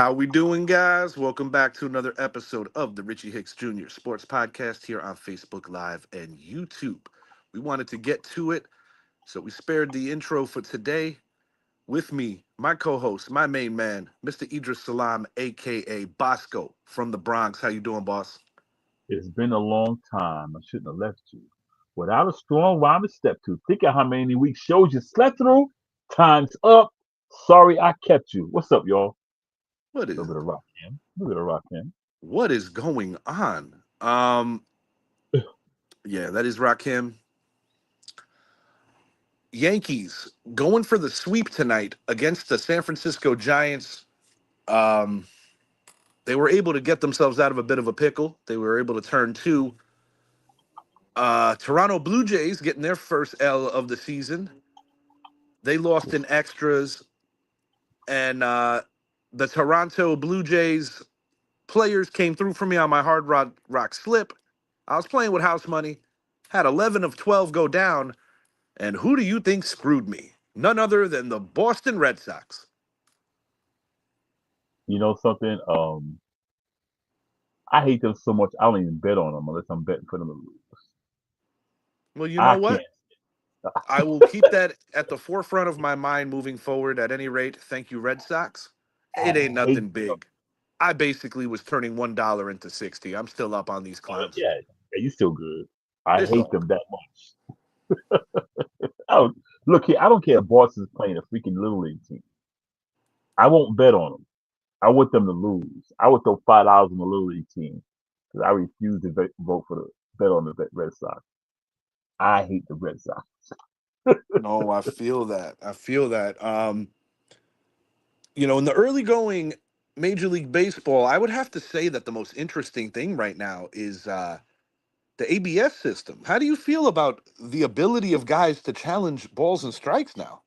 How we doing, guys? Welcome back to another episode of the Richie Hicks Jr. Sports Podcast here on Facebook Live and YouTube. We wanted to get to it, so we spared the intro for today. With me, my co-host, my main man, Mr. Idris Salam, aka Bosco from the Bronx. How you doing, boss? It's been a long time. I shouldn't have left you without a strong rhyme to step to. Think of how many weeks shows you slept through. Time's up. Sorry I kept you. What's up, y'all? What A is little bit of rock him. A little bit of rock him. what is going on? Yeah, that is Rakim. Yankees going for the sweep tonight against the San Francisco Giants. Um, they were able to get themselves out of a bit of a pickle. They were able to turn two. Toronto Blue Jays getting their first L of the season. They lost in extras, and the Toronto Blue Jays players came through for me on my hard rock slip. I was playing with house money, had 11 of 12 go down, and who do you think screwed me? None other than the Boston Red Sox. You know something? I hate them so much. I don't even bet on them unless I'm betting for them to lose. Well, you know I can't. what? I will keep that at the forefront of my mind moving forward at any rate. Thank you, Red Sox. It I ain't hate nothing them. big. I basically was turning $1 into 60. I'm still up on these clowns. Yeah, yeah, you still good. I It's hate all them that much. I don't, look here. I don't care if Boston's playing a freaking little league team. I won't bet on them. I want them to lose. I would throw $5 on the Little League team because I refuse to vote for the bet on the Red Sox. I hate the Red Sox. no, I feel that. I feel that. In the early going Major League Baseball, I would have to say that the most interesting thing right now is the ABS system. How do you feel about the ability of guys to challenge balls and strikes now?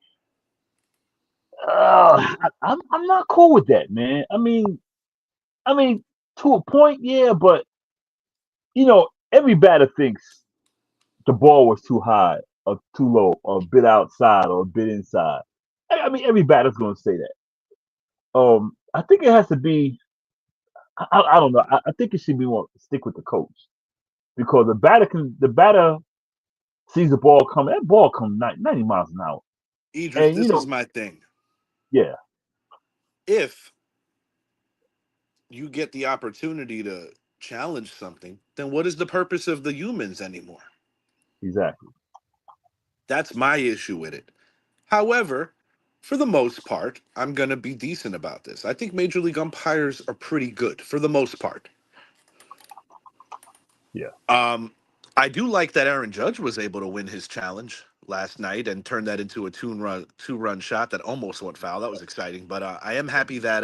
I'm not cool with that, man. I mean, to a point, yeah, but every batter thinks the ball was too high or too low or a bit outside or a bit inside. I mean, every batter's going to say that. I think it has to be. I don't know. I think it should be more stick with the coach because the batter sees the ball coming. That ball comes 90 miles an hour. Idris, And this is my thing. yeah, If you get the opportunity to challenge something, then what is the purpose of the humans anymore? exactly. That's my issue with it. However, for the most part, I'm going to be decent about this. I think Major League umpires are pretty good for the most part. Yeah, Um, I do like that Aaron Judge was able to win his challenge last night and turn that into a two run shot that almost went foul. That was exciting. But I am happy that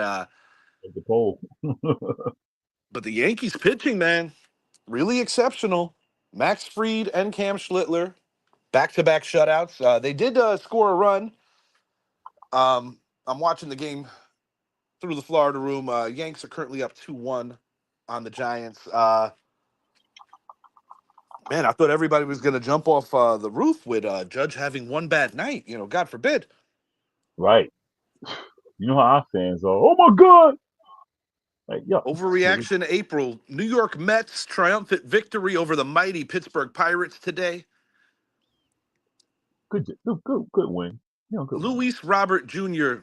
at the pole. but the Yankees pitching, man, really exceptional. Max Fried and Cam Schlittler, back-to-back shutouts. They did score a run. I'm watching the game through the Florida room. Yanks are currently up 2-1 on the Giants. Man, I thought everybody was going to jump off the roof with Judge having one bad night. God forbid. Right. You know how our fans are. Oh my God! Like, yo, Overreaction April. New York Mets triumphant victory over the mighty Pittsburgh Pirates today. good win. Good win. Luis Robert Jr.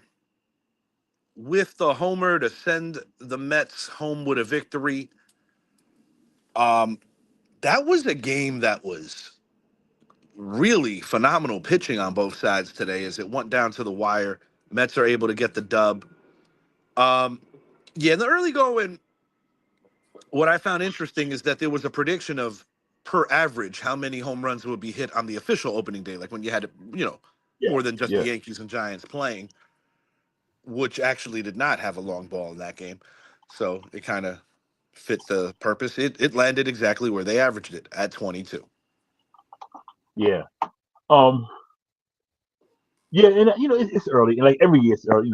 with the homer to send the Mets home with a victory. Um, that was a game that was really phenomenal pitching on both sides today as it went down to the wire. Mets are able to get the dub. Um, yeah, in the early going, what I found interesting is that there was a prediction of per average how many home runs would be hit on the official opening day, like when you had, Yeah, more than just the yeah, Yankees and Giants playing, which actually did not have a long ball in that game. So it kind of fit the purpose. It landed exactly where they averaged it at 22. yeah. Um, yeah, and it's early, and like every year it's early.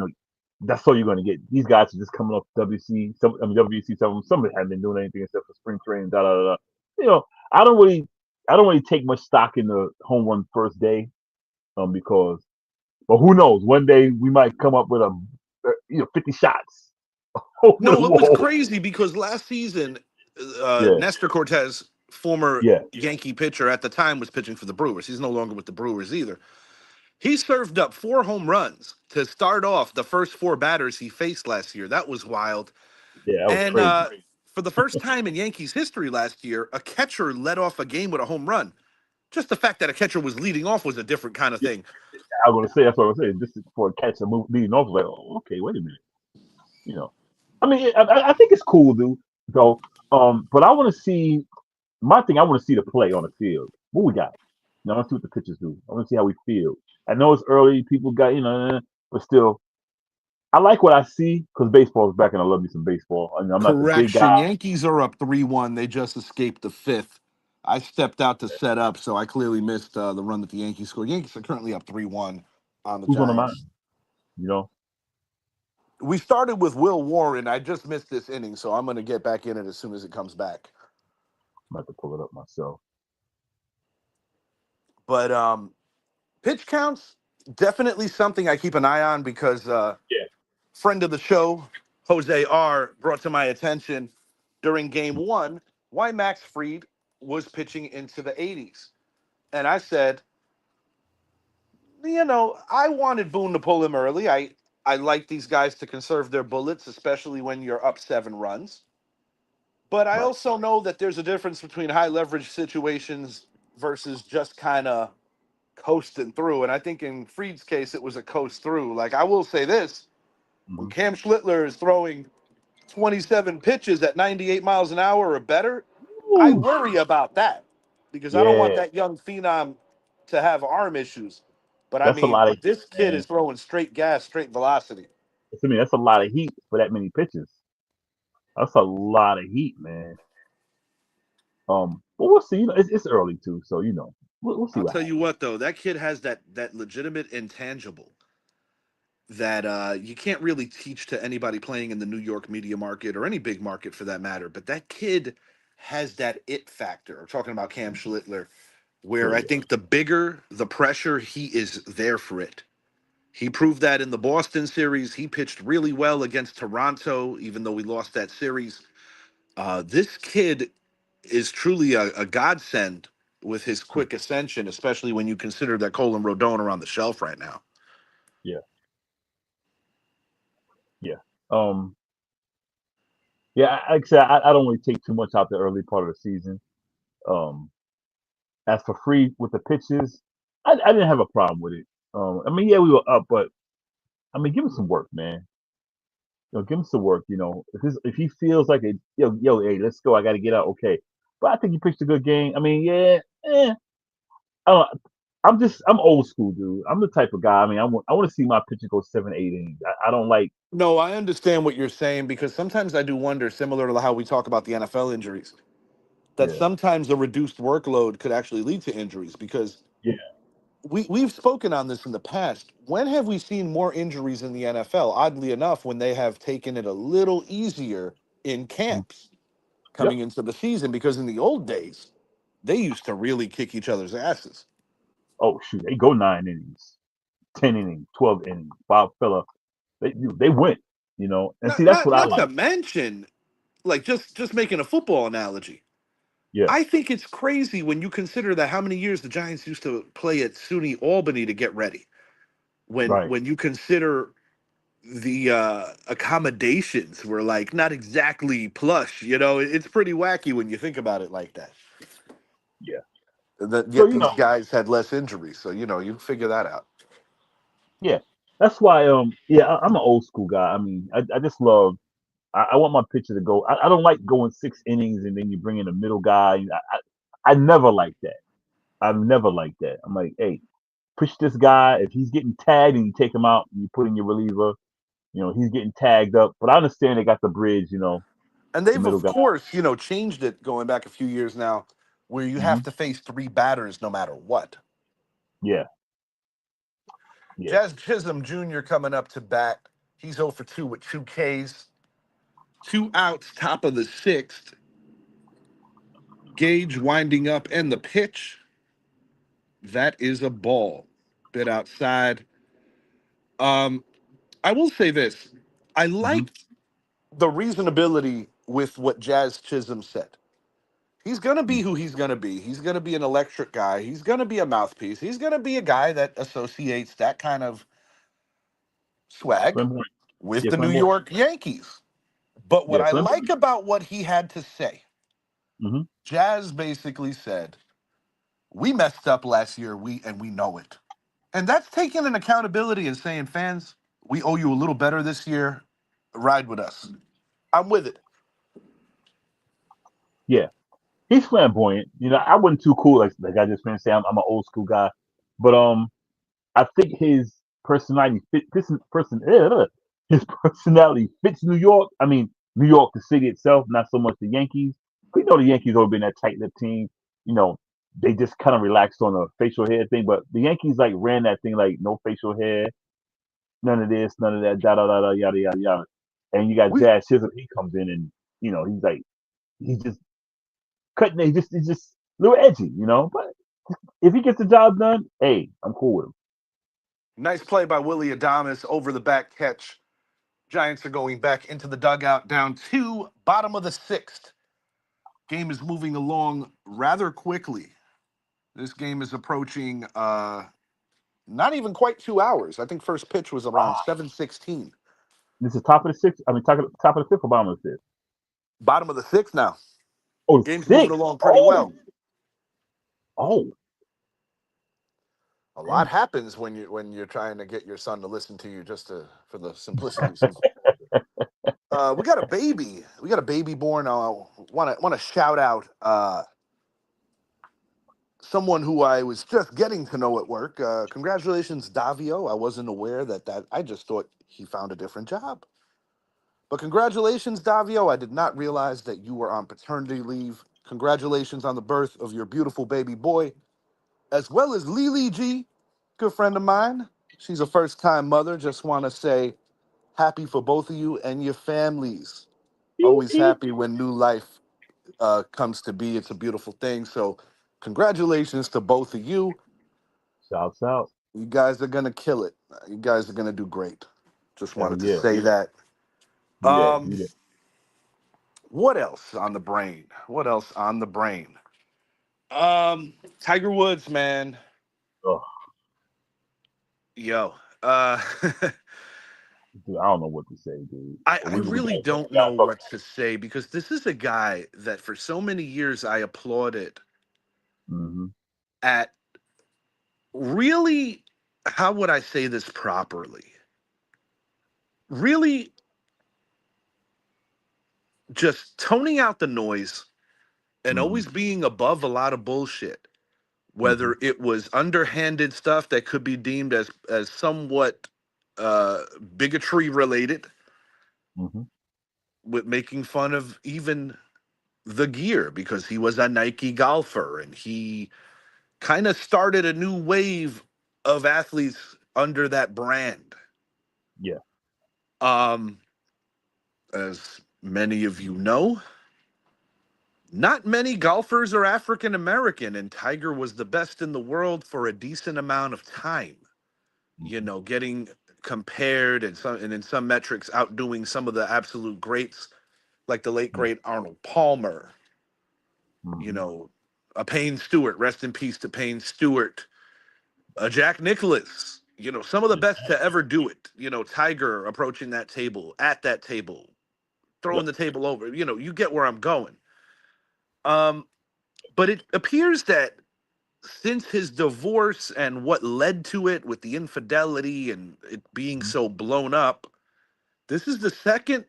That's all you're gonna get. These guys are just coming off WC. WC. Some haven't been doing anything except for spring training. Da da da. Da. You know, I don't really, I don't really take much stock in the home run first day, because, but who knows? One day we might come up with 50 shots. over the No, it was wall. crazy because last season, Yeah, Nestor Cortez, former yeah, Yankee pitcher at the time, was pitching for the Brewers. He's no longer with the Brewers either. He served up 4 home runs to start off the first 4 batters he faced last year. That was wild. yeah. That was And crazy. for the first time in Yankees history last year, a catcher led off a game with a home run. Just the fact that a catcher was leading off was a different kind of Yeah, thing. I was gonna say that's what I was saying. This is for a catch a move leading off. Like, oh, okay, wait a minute. You know, I mean, I think it's cool, dude. Though, but I want to see my thing. I want to see the play on the field. What we got? You know, I want to see what the pitchers do. I want to see how we feel. I know it's early. People got but still, I like what I see because baseball is back, and I love me some baseball. I mean, I'm not the big guy. Correction. Yankees are up 3-1. They just escaped the fifth. I stepped out to set up, so I clearly missed the run that the Yankees scored. Yankees are currently up 3-1 on the Who's on the mound? Giants. You know, We started with Will Warren. I just missed this inning, so I'm going to get back in it as soon as it comes back. I'm about to pull it up myself. But pitch counts, definitely something I keep an eye on because Yeah. friend of the show, Jose R, brought to my attention during game one why Max Fried was pitching into the 80s. And I said, I wanted Boone to pull him early. I like these guys to conserve their bullets, especially when you're up 7 runs. But I Right. also know that there's a difference between high leverage situations versus just kind of coasting through. And I think in Fried's case, it was a coast through. Like, I will say this: when Hmm. Cam Schlittler is throwing 27 pitches at 98 miles an hour or better, I Ooh, worry about that because I don't want yeah, that young phenom to have arm issues. But I that's a mean, lot of heat, this kid man. is throwing straight gas, straight velocity. That's a lot of heat for that many pitches. That's a lot of heat, man. But we'll see. You know, it's early too, so we'll see I'll what tell you happens. what, though, that kid has that legitimate intangible that you can't really teach to anybody playing in the New York media market or any big market for that matter. But that kid has that it factor. I'm talking about Cam Schlittler, where Sure, I yeah, think the bigger the pressure, he is there for it. He proved that in the Boston series. He pitched really well against Toronto, even though we lost that series. This kid is truly a godsend with his mm, quick ascension, especially when you consider that Cole and Rodon are on the shelf right now. yeah, yeah. Um, yeah. Like I said, I don't really take too much out the early part of the season. Um, as for free with the pitches, I didn't have a problem with it. I mean, yeah, we were up, but I mean, give him some work, man. Give him some work. If he feels like it, hey, let's go. I got to get out. Okay, but I think he pitched a good game. I mean, yeah, I don't, I'm old school, dude. I'm the type of guy. I mean, I want to see my pitcher go 7, 8 innings. I don't like, No, I understand what you're saying because sometimes I do wonder, similar to how we talk about the NFL injuries, that yeah, sometimes a reduced workload could actually lead to injuries because yeah, we've spoken on this in the past. When have we seen more injuries in the NFL? Oddly enough, when they have taken it a little easier in mm, camps yep. coming into the season, because in the old days, they used to really kick each other's asses. Oh shoot, they go 9 innings, 10 innings, 12 innings. Bob fella, they went. And see Not that's not what I not to like. mention, like just making a football analogy. Yeah, I think it's crazy when you consider that how many years the Giants used to play at SUNY Albany to get ready. When right. when you consider the accommodations were like not exactly plush, it's pretty wacky when you think about it like that. Yeah. That So yet these guys had less injuries, so you figure that out. yeah, that's why yeah, I'm an old school guy. I mean, I just love. I want my pitcher to go. I don't like going 6 innings and then you bring in a middle guy. I never like that. I've never liked that. I'm like, hey, push this guy. If he's getting tagged and you take him out and you put in your reliever, he's getting tagged up. But I understand they got the bridge, And the they've middle of guy. course, changed it going back a few years now, where you have Hmm. to face 3 batters no matter what. Yeah, yeah. Jazz Chisholm Jr. coming up to bat. He's 0 for 2 with 2 Ks, 2 outs, top of the sixth. Gage winding up, and the pitch. That is a ball. Bit outside. Um, I will say this. I Hmm. liked the reasonability with what Jazz Chisholm said. He's going to be who he's going to be. He's going to be an electric guy. He's going to be a mouthpiece. He's going to be a guy that associates that kind of swag Flamboyant. with Yeah, the New flamboyant. York Yankees. But what Yeah, I like flamboyant. about what he had to say, Mm-hmm. Jazz basically said, "We messed up last year, we know it." And that's taking an accountability and saying, "Fans, we owe you a little better this year. Ride with us." I'm with it. Yeah, he's flamboyant. You know, I wasn't too cool. Like I just finished saying, I'm an old school guy, but I think his personality fit his personality fits New York. I mean, New York, the city itself, not so much the Yankees. We know the Yankees always been that tight knit team. You know, they just kind of relaxed on the facial hair thing, but the Yankees like ran that thing like no facial hair, none of this, none of that, da da da da yada yada yada. And you got We Jazz Chisholm, he comes in and he's like he's just cutting. He's just a little edgy, But if he gets the job done, hey, I'm cool with him. Nice play by Willie Adames over the back catch. Giants are going back into the dugout, down two, bottom of the sixth. Game is moving along rather quickly. This game is approaching not even quite 2 hours. I think first pitch was around 7:16. This is top of the sixth. I mean, top of the fifth or bottom of the fifth? Bottom of the sixth now. Oh, Game's moving six. along pretty Oh, well. oh, A lot damn. happens when you're trying to get your son to listen to you just to for the simplicities of. We got a baby. We got a baby born. Want to shout out someone who I was just getting to know at work. Congratulations, Davio. I wasn't aware that. I just thought he found a different job. But congratulations, Davio. I did not realize that you were on paternity leave. Congratulations on the birth of your beautiful baby boy, as well as Lily G, good friend of mine. She's a first time mother. Just want to say happy for both of you and your families. Eep, Always eep. happy when new life comes to be. It's a beautiful thing. So, congratulations to both of you. Shouts out. You guys are gonna kill it. You guys are gonna do great. Just Hell wanted to yeah. say that. Do that. Um, Do that. what else on the brain? What else on the brain? Tiger Woods, man. Oh, Yo, dude, I don't know what to say, dude. I really don't know We gotta what to say because this is a guy that for so many years I applauded Mm-hmm. at really, how would I say this properly? Really just toning out the noise and Mm-hmm. always being above a lot of bullshit, Mm-hmm. whether it was underhanded stuff that could be deemed as somewhat uh bigotry related, Mm-hmm. with making fun of even the gear because he was a Nike golfer and he kind of started a new wave of athletes under that brand. Yeah. um as many of you know, not many golfers are African American, and Tiger was the best in the world for a decent amount of time. Mm-hmm. Getting compared and in some metrics outdoing some of the absolute greats like the late great Arnold Palmer, you Mm-hmm. know, a Payne Stewart, rest in peace to Payne Stewart, a Jack Nicklaus, some of the Yeah. best to ever do it. Tiger approaching that table, at that table, Yep. throwing the table over. You get where I'm going. Um, but it appears that since his divorce and what led to it with the infidelity and it being Mm-hmm. so blown up, this is the second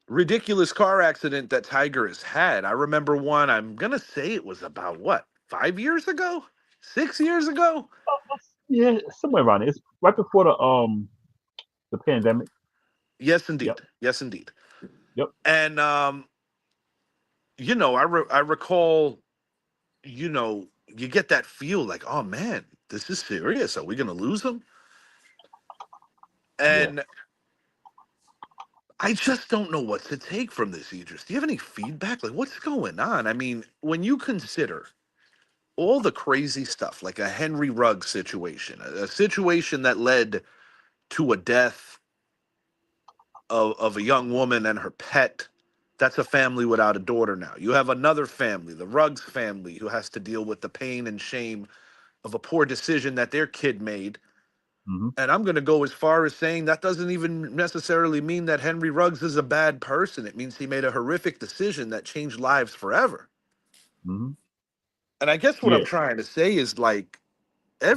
ridiculous car accident that Tiger has had. I remember one, I'm going to say it was about what, 5 years ago? 6 years ago? Yeah, somewhere around there. It's right before the pandemic. Yes, Yep. indeed. Yes, indeed. Yep. And, I recall, you get that feel like, oh man, this is serious. Are we going to lose him? Yeah. And I just don't know what to take from this, Idris. Do you have any feedback? Like, what's going on? I mean, when you consider all the crazy stuff, like a Henry Ruggs situation, a situation that led to a death, of a young woman and her pet. That's a family without a daughter now. You have another family, the Ruggs family, who has to deal with the pain and shame of a poor decision that their kid made. Hmm. And I'm going to go as far as saying that doesn't even necessarily mean that Henry Ruggs is a bad person. It means he made a horrific decision that changed lives forever. Hmm. And I guess what I'm Yeah. trying to say is like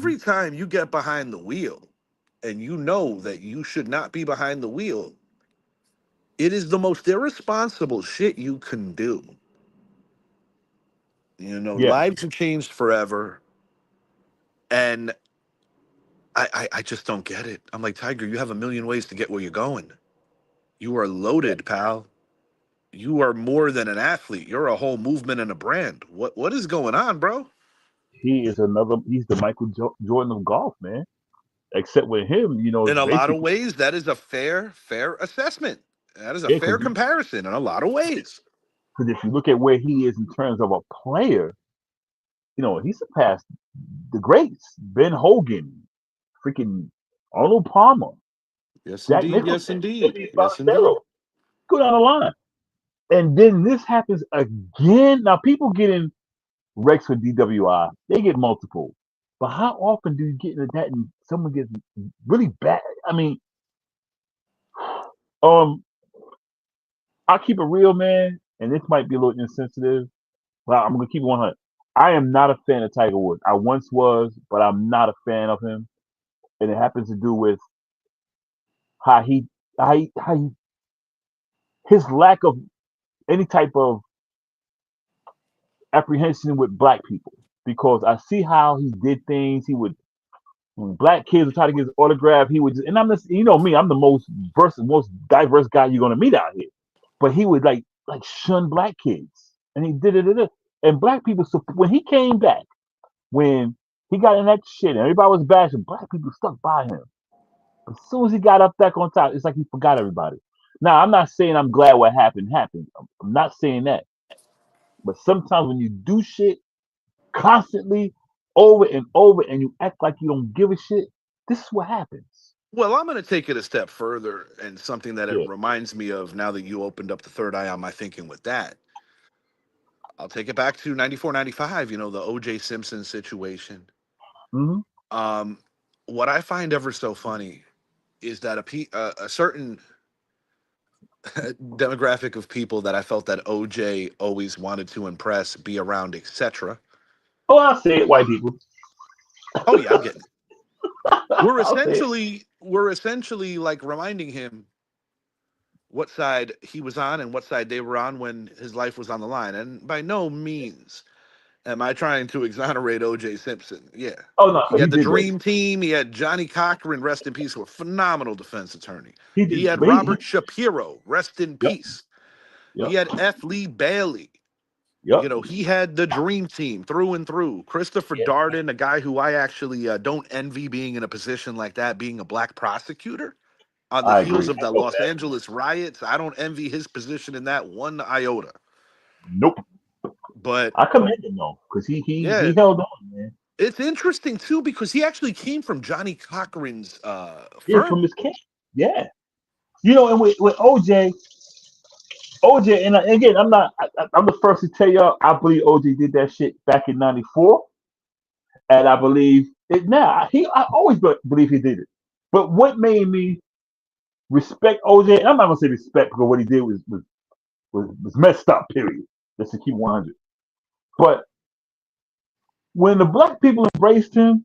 Hmm. every time you get behind the wheel and you know that you should not be behind the wheel, it is the most irresponsible shit you can do. You know, Yeah. lives have changed forever. And I just don't get it. I'm like, Tiger, you have a million ways to get where you're going. You are Yeah. loaded, pal. You are more than an athlete. You're a whole movement and a brand. What is going on, bro? He is another. He's the Jordan of golf, man. Except with him, In it's a lot of basically ways, that is a fair assessment. That is a yeah. fair comparison in a lot of ways. Because if you look at where he is in terms of a player, he surpassed the greats: Ben Hogan, freaking Arnold Palmer, Yes, Jack indeed. Yes, Nicholson, indeed. Jimmy Yes, indeed. Foxero. Go down the line, and then this happens again. Now people getting Rex for DWI, they get multiple, but how often do you get into that and someone gets really bad? I mean, um, I'll keep it real, man, and this might be a little insensitive, but I'm gonna keep it 100. I am not a fan of Tiger Woods. I once was, but I'm not a fan of him, and it happens to do with how he, how he, his lack of any type of apprehension with black people. Because I see how he did things. He would when black kids would try to get his autograph, he would just, and I'm just, me, I'm the most diverse guy you're gonna meet out here. But he would like shun black kids, and he did it. And black people, so when he came back, when he got in that shit, and everybody was bashing, black people stuck by him. As soon as he got up back on top, it's like he forgot everybody. Now, I'm not saying I'm glad what happened happened. I'm not saying that. But sometimes when you do shit constantly over and over and you act like you don't give a shit, this is what happens. Well, I'm going to take it a step further and something that it Yeah. reminds me of now that you opened up the third eye on my thinking with that. I'll take it back to 94, 95. The OJ Simpson situation. Hmm. Um, what I find ever so funny is that a certain demographic of people that I felt that OJ always wanted to impress, be around, etc. Oh, I'll say it, white people. Oh yeah, I'm getting it. We're I'll say it. essentially we're essentially like reminding him what side he was on and what side they were on when his life was on the line. And by no means am I trying to exonerate OJ Simpson. Yeah. Oh no, He he had the did that. dream team. He had Johnny Cochran, rest in peace, who a phenomenal defense attorney. He He did. had But Robert Shapiro, rest in yep, peace. yep, He had F. Lee Bailey. yep. He had the dream team through and through. Christopher Yeah, Darden, a guy who I actually don't envy being in a position like that, being a black prosecutor on the I heels agree. of I the know Los that. Angeles riots. I don't envy his position in that one iota. Nope. But I commend him though, because he yeah, held on, man. it's interesting too because he actually came from Johnny Cochran's Yeah, from firm. his camp. Yeah. And with OJ, and again, I'm the first to tell y'all, I believe OJ did that shit back in '94, and I believe it now. I always believe he did it. But what made me respect OJ, and I'm not gonna say respect because what he did was messed up. Period. Just to keep 100. But when the black people embraced him,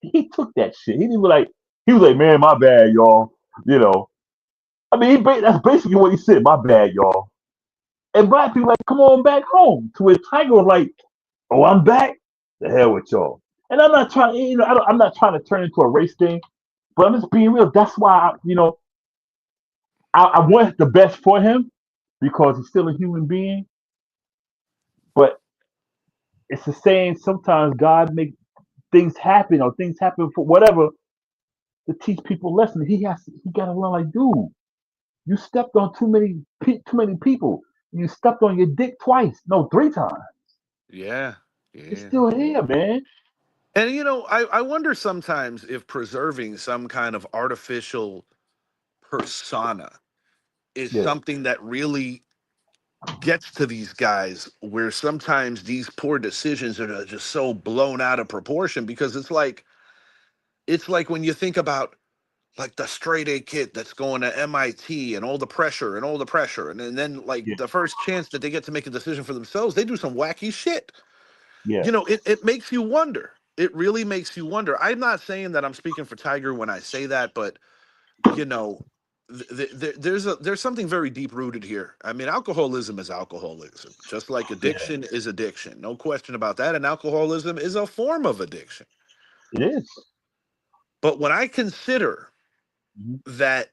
he took that shit. He was like, man, my bad, y'all. You know, I mean, that's basically what he said. My bad, y'all. And black people like, come on back home. To where Tiger was like, oh, I'm back. The hell with y'all. And I'm not trying, I'm not trying to turn into a race thing, but I'm just being real. That's why, I want the best for him because he's still a human being. But it's the saying sometimes God make things happen or things happen for whatever to teach people lessons. He got to learn like, dude, you stepped on too many people. You stepped on your dick twice, no, three times. Yeah, It's yeah. still here, man. And I wonder sometimes if preserving some kind of artificial persona. is Yeah. something that really gets to these guys, where sometimes these poor decisions are just so blown out of proportion, because it's like when you think about like the straight A kid that's going to MIT and all the pressure and all the pressure, and then like Yeah. the first chance that they get to make a decision for themselves, they do some wacky shit. Yeah. It makes you wonder. It really makes you wonder. I'm not saying that I'm speaking for Tiger when I say that, but you know, there's something very deep rooted here. I mean, alcoholism is alcoholism, just like Yeah. addiction is addiction. No question about that. And alcoholism is a form of addiction. It is. But when I consider Mm-hmm. that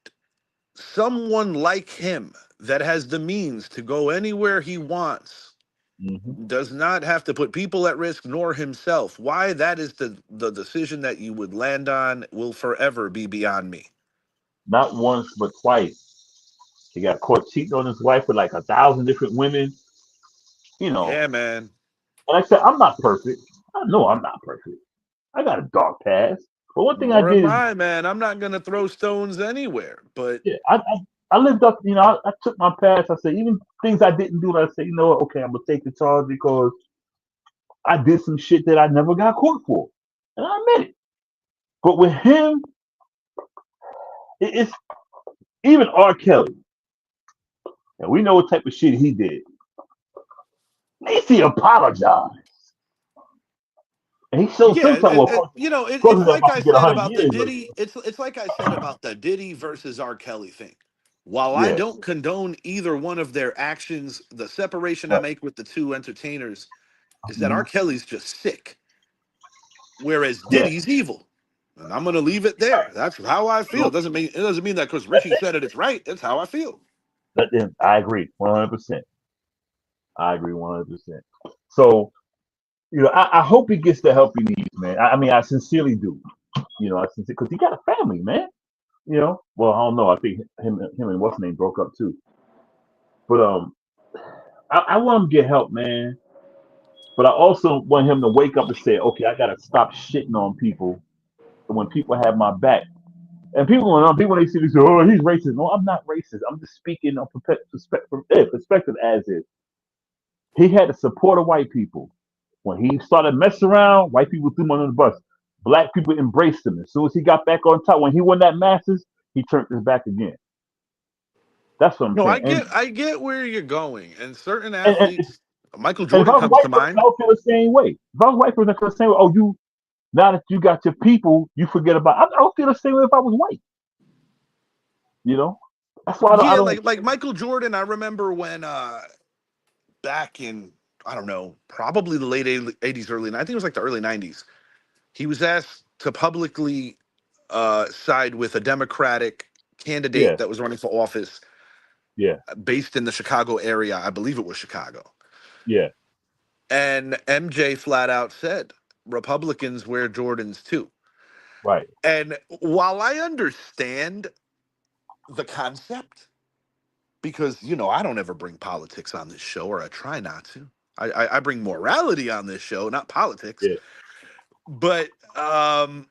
someone like him that has the means to go anywhere he wants Mm-hmm. does not have to put people at risk nor himself, why that is the decision that you would land on will forever be beyond me. Not once, but twice. He got caught cheating on his wife with like 1,000 different women. You know, Yeah, man. and like I said, I'm not perfect. I know I'm not perfect. I got a dark past. But one thing I Nor am did is, I, man. I'm not gonna throw stones anywhere. But yeah, I lived up. I took my past. I said even things I didn't do. I said, you know what? Okay, I'm gonna take the charge because I did some shit that I never got caught for, and I admit it. But with him, it's even R. Kelly, and we know what type of shit he did. At least he apologized, and he showed yeah, some type of it, close it's enough like I I can get said 100 about the years. Like, Diddy. It's like I said about the Diddy versus R. Kelly thing. While I yeah, don't condone either one of their actions, the separation I right. make with the two entertainers is that R. Mhm. Kelly's just sick, whereas Yeah, Diddy's evil. And I'm gonna leave it there. That's how I feel. so It doesn't mean that because let, Richie said it, it's right. That's how I feel. let them. I agree 100%. I agree 100%. So I hope he gets the help he needs, man. I mean, I sincerely do. I sincerely because he got a family, man. Well, I don't know. I think him and what's his name broke up too. But I want him to get help, man. But I also want him to wake up and say, okay, I gotta stop shitting on people when people have my back. And people when they see this, oh, he's racist. No, I'm not racist. I'm just speaking on perspective as is. He had the support of white people. When he started messing around, white people threw him under the bus. Black people embraced him. As soon as he got back on top, when he won that Masters, he turned his back again. That's what I'm No, I saying. get I get where you're going. And certain And and, athletes, Michael and if I Jordan was a comes white to person, I mind. would feel the same way. If I was a white person, I feel the same way. Oh, now that you got your people, you forget about. I would feel the same way if I was white. You know, that's why I Yeah, don't. like Michael Jordan, I remember when back in, I don't know, probably the late 80s, I think it was like the early 90s. He was asked to publicly side with a Democratic candidate Yeah, that was running for office yeah, based in the Chicago area. I believe it was Chicago. yeah. And MJ flat out said, Republicans wear Jordans too. Right. And while I understand the concept, because, I don't ever bring politics on this show, or I try not to. I bring morality on this show, not politics. Yeah, But I'm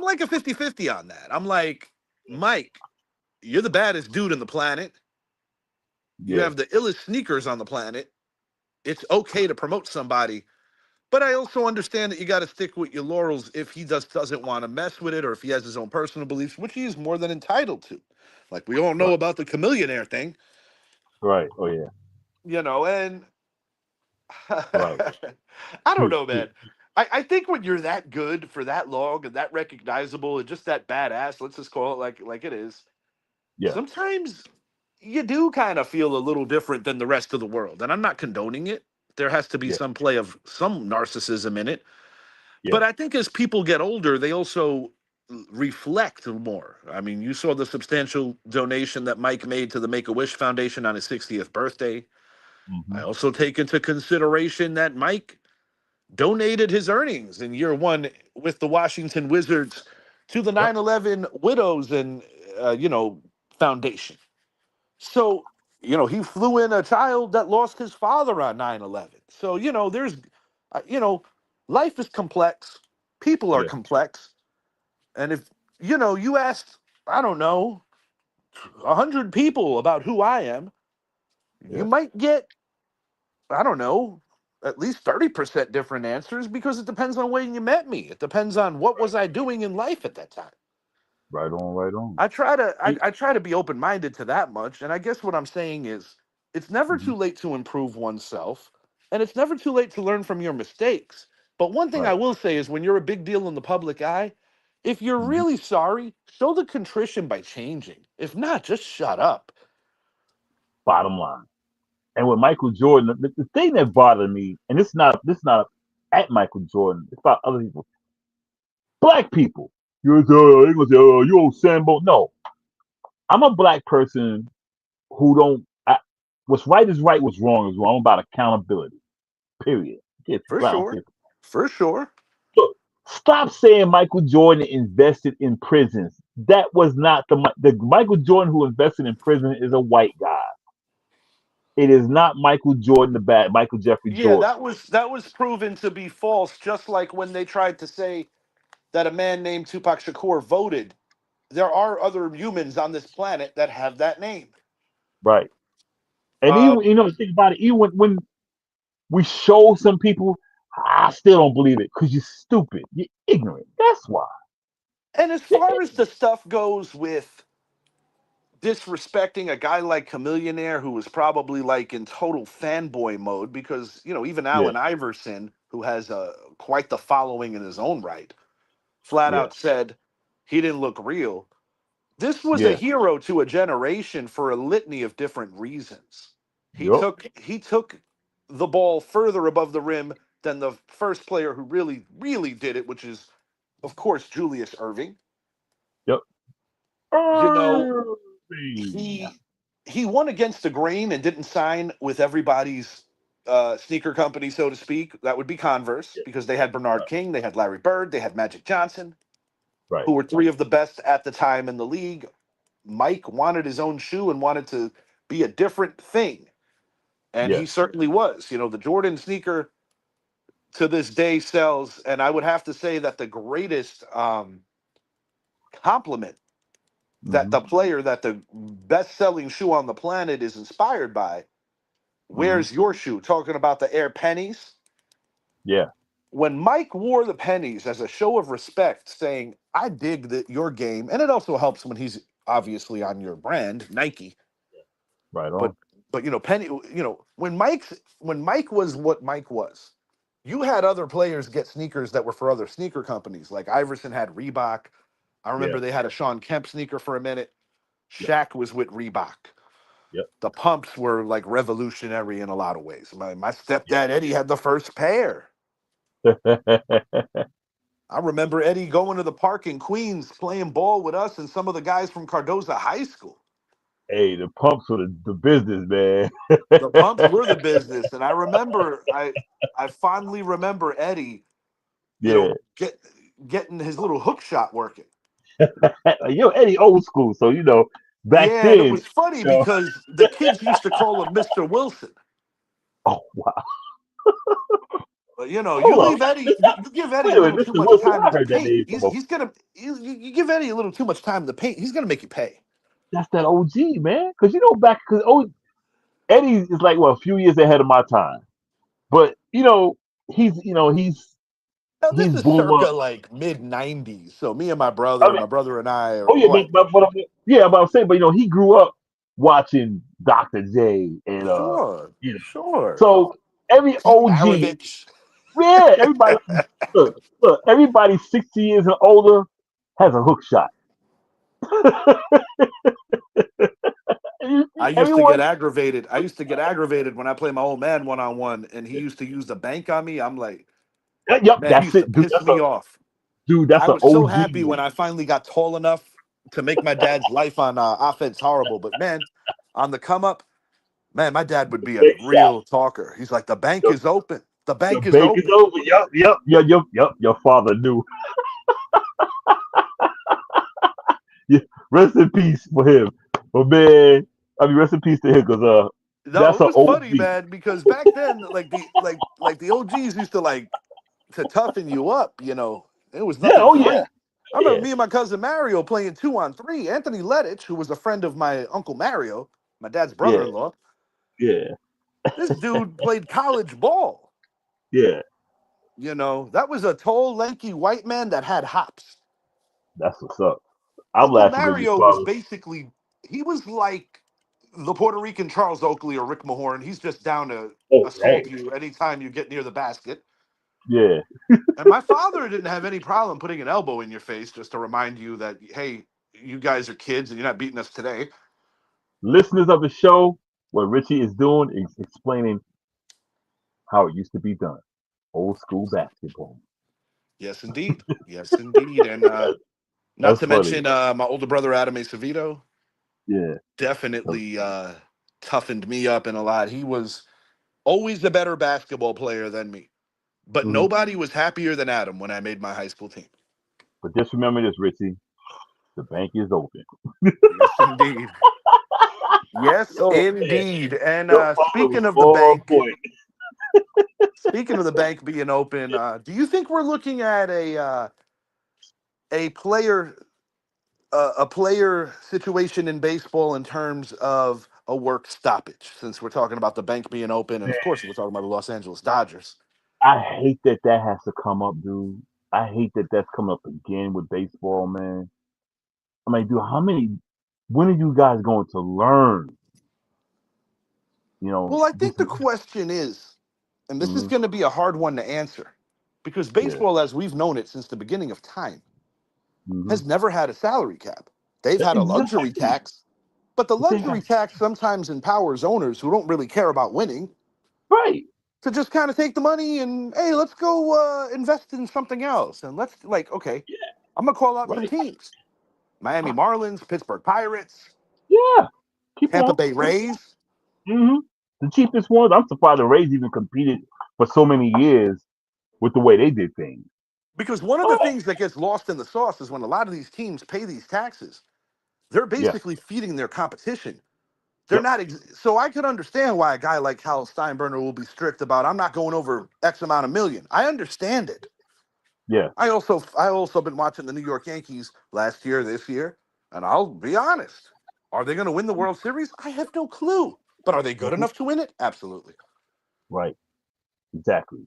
like a 50-50 on that. I'm like, Mike, you're the baddest dude on the planet. You yeah, have the illest sneakers on the planet. It's okay to promote somebody, but I also understand that you got to stick with your laurels if he just doesn't want to mess with it, or if he has his own personal beliefs, which he is more than entitled to. Like we all know right, about the chameleonaire thing, right. Oh yeah, and right. I don't know, man. I think when you're that good for that long and that recognizable and just that badass, let's just call it like it is, Yeah, sometimes you do kind of feel a little different than the rest of the world. And I'm not condoning it. There has to be yeah, some play of some narcissism in it. yeah. But I think as people get older, they also reflect more. I mean, you saw the substantial donation that Mike made to the Make a Wish Foundation on his 60th birthday. I Hmm. also take into consideration that Mike donated his earnings in year one with the Washington Wizards to the Yep. 9/11 Widows and Foundation. So, he flew in a child that lost his father on 9/11. So, there's, uh, you know, life is complex, people are Yeah, complex. And if, you asked, I don't know, 100 people about who I am, you Yeah. might get, I don't know, at least 30% different answers because it depends on when you met me. It depends on what was I doing in life at that time. Right on, right on. I try to be open minded to that much, and I guess what I'm saying is it's never Mm-hmm. too late to improve oneself, and it's never too late to learn from your mistakes. But one thing I Right. will say is when you're a big deal in the public eye, if you're Mm-hmm. really sorry, show the contrition by changing. If not, just shut up. Bottom line. And with Michael Jordan, the thing that bothered me, and this not at Michael Jordan, it's about other people. Black people. You're gonna say, oh, you old Sambo. No, I'm a black person who don't. What's right is right. What's wrong is wrong. I'm about accountability. Period. Get For flat on sure. paper. For sure. Look, stop saying Michael Jordan invested in prisons. That was not the Michael Jordan who invested in prison is a white guy. It is not Michael Jordan, the bad Michael Jeffrey Yeah, Jordan. that was proven to be false, just like when they tried to say that a man named Tupac Shakur voted. There are other humans on this planet that have that name. Right. And even Um, think about it. Even when we show some people, I still don't believe it because you're stupid. You're ignorant. That's why. and as You're far as ignorant. the stuff goes with disrespecting a guy like Chameleonaire, who was probably like in total fanboy mode, because even Yeah. Allen Iverson, who has quite the following in his own right, flat Yeah. out said he didn't look real. This was a Yeah. hero to a generation for a litany of different reasons. He Yup. took the ball further above the rim than the first player who really did it, which is of course Julius Irving. Yup. You know, Irving. he won against the grain and didn't sign with everybody's sneaker company, so to speak. That would be Converse, Yeah. because they had Bernard Right. King, they had Larry Bird, they had Magic Johnson, Right. who were three of the best at the time in the league. Mike wanted his own shoe and wanted to be a different thing. And he Yes. certainly was. The Jordan sneaker to this day sells. And I would have to say that the greatest compliment that Mm-hmm. the best selling shoe on the planet is inspired by, Mm-hmm. where's your shoe? Talking about the Air Pennies. Yeah. When Mike wore the pennies as a show of respect, saying, I dig your game, and it also helps when he's obviously on your brand, Nike. Right But on. Penny, when Mike was what Mike was, you had other players get sneakers that were for other sneaker companies. Like Iverson had Reebok. I Yeah. remember they had a Sean Kemp sneaker for a minute. Yep. Shaq was with Reebok. Yep. The pumps were like revolutionary in a lot of ways. My Yep. stepdad Eddie had the first pair. I remember Eddie going to the park in Queens playing ball with us and some of the guys from Cardoza High School. Hey, the pumps for the business, man. The pumps were the business, and I fondly remember Eddie, Yeah. getting his little hook shot working. Yo, Eddie old school, so back Yeah, and it then, was funny you know, because the kids used to call him Mr. Wilson. oh wow. But you Hold up. leave Eddie, you give Eddie Wait a a little minute, too Mr. much Wilson. time I in the heard that paint. name from a You give Eddie a little too much time in the paint. He's gonna make you pay. that's that OG, man. Cause Eddie is like a few years ahead of my time. But he's Now this he's is blew circa up. like mid '90s. So me and I mean, my brother and I are oh yeah, what? but I'm saying, but he grew up watching Dr. J and Sure, you know. sure. So every Pete OG, Maravich. yeah, look, everybody 60 years and older has a hook shot. I used to get Everyone, aggravated. I used to get aggravated when I play my old man one on one, and he used to use the bank on me. I'm like, yep, man, he that's used to it, dude. piss me off. That's I an was so OG, happy when man. I finally got tall enough to make my dad's life on offense horrible. But man, on the come up, man, my dad would be a Big shot. real talker. He's like, the bank Your, is open. The your bank is bank is open. over. Yep. Your father knew. Yeah, rest in peace for him. But man, I mean, rest in peace to him because No, that's it an was funny, OG. man, because back then, like the OGs used to like to toughen you up. It was Yeah, nothing oh yeah, free. I remember Yeah, me and my cousin Mario playing 2-on-3. Anthony Lettich, who was a friend of my uncle Mario, my dad's yeah, brother-in-law, yeah, this dude played college ball. yeah. That was a tall, lanky white man that had hops. That's what's up. I'm Uncle laughing at your Mario was father. basically, he was like the Puerto Rican Charles Oakley or Rick Mahorn. He's just down to Oh, assault dang. you anytime you get near the basket. Yeah. And my father didn't have any problem putting an elbow in your face just to remind you that, hey, you guys are kids and you're not beating us today. Listeners of the show, what Richie is doing is explaining how it used to be done. Old school basketball. Yes, indeed. Yes, indeed. And not That's to funny. mention my older brother, Adam Acevedo, Yeah. definitely toughened me up in a lot. He was always a better basketball player than me. But Mhm. nobody was happier than Adam when I made my high school team. But just remember this, Richie. The bank is open. Yes, indeed. Yes, Yo, man, indeed. And your father was on point. speaking of the bank being open, do you think we're looking at a player a player situation in baseball in terms of a work stoppage? Since we're talking about the bank being open, and of course we're talking about the Los Angeles Dodgers. I hate that that has to come up, dude. I hate that that's come up again with baseball, man. I mean, dude, when are you guys going to learn? Well, I This think the question is, and this is hmm going to be a hard one to answer, because yeah. baseball, as we've known it since the beginning of time, hmm has never had a salary cap. They've had a luxury Exactly. tax, but the They have luxury tax sometimes empowers owners who don't really care about winning right. to just kind of take the money and, hey, let's go invest in something else. And let's, like, okay, Yeah, I'm going to call out some right. teams: Miami Right. Marlins, Pittsburgh Pirates, Yeah. Keep Tampa on. Bay Rays. hmm The cheapest ones. I'm surprised the Rays even competed for so many years with the way they did things. Because one of the Oh, things that gets lost in the sauce is when a lot of these teams pay these taxes, they're yeah. basically feeding their competition. They're Yep. not so I could understand why a guy like Hal Steinbrenner will be strict about, I'm not going over X amount of million. I understand it. Yeah. I also been watching the New York Yankees last year, this year, and I'll be honest. Are they going to win the World Series? I have no clue. But are they good Mhm. enough to win it? Absolutely. Right. Exactly.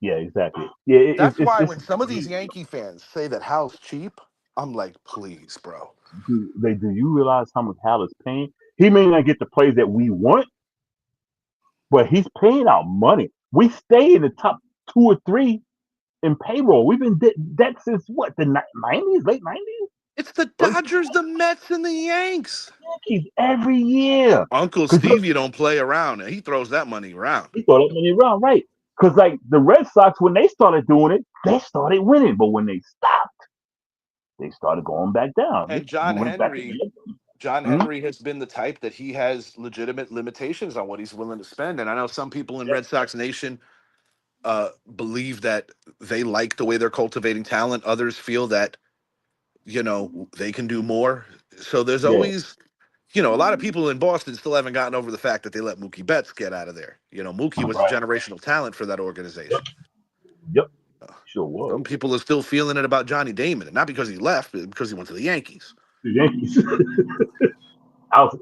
Yeah. Exactly. Yeah. That's why It's when some of these crazy. Yankee fans say that Hal's cheap, I'm like, please, bro. Do you realize how much Hal is paying? He may not get the plays that we want, but he's paying out money. We stay in the top 2 or 3 in payroll. We've been that since what, the 90s, late 90s, It's the early Dodgers, the Mets, and the Yanks. Yankees every year. Uncle Because Stevie don't play around, and he throws that money around. he thought that money around, right? Because like the Red Sox, when they started doing it, they started winning. But when they stopped, they started going back down. They And John went back Henry, again. John Mm-hmm. Henry has been the type that he has legitimate limitations on what he's willing to spend. And I know some people in Yep. Red Sox Nation believe that they like the way they're cultivating talent. Others feel that, they can do more. So there's Yeah. always, a lot of people in Boston still haven't gotten over the fact that they let Mookie Betts get out of there. Mookie was a Right. generational talent for that Yep. organization. Yep. Uh, Sure was. Some people are still feeling it about Johnny Damon, and not because he left, but because he went to the Yankees. The Yankees. I was,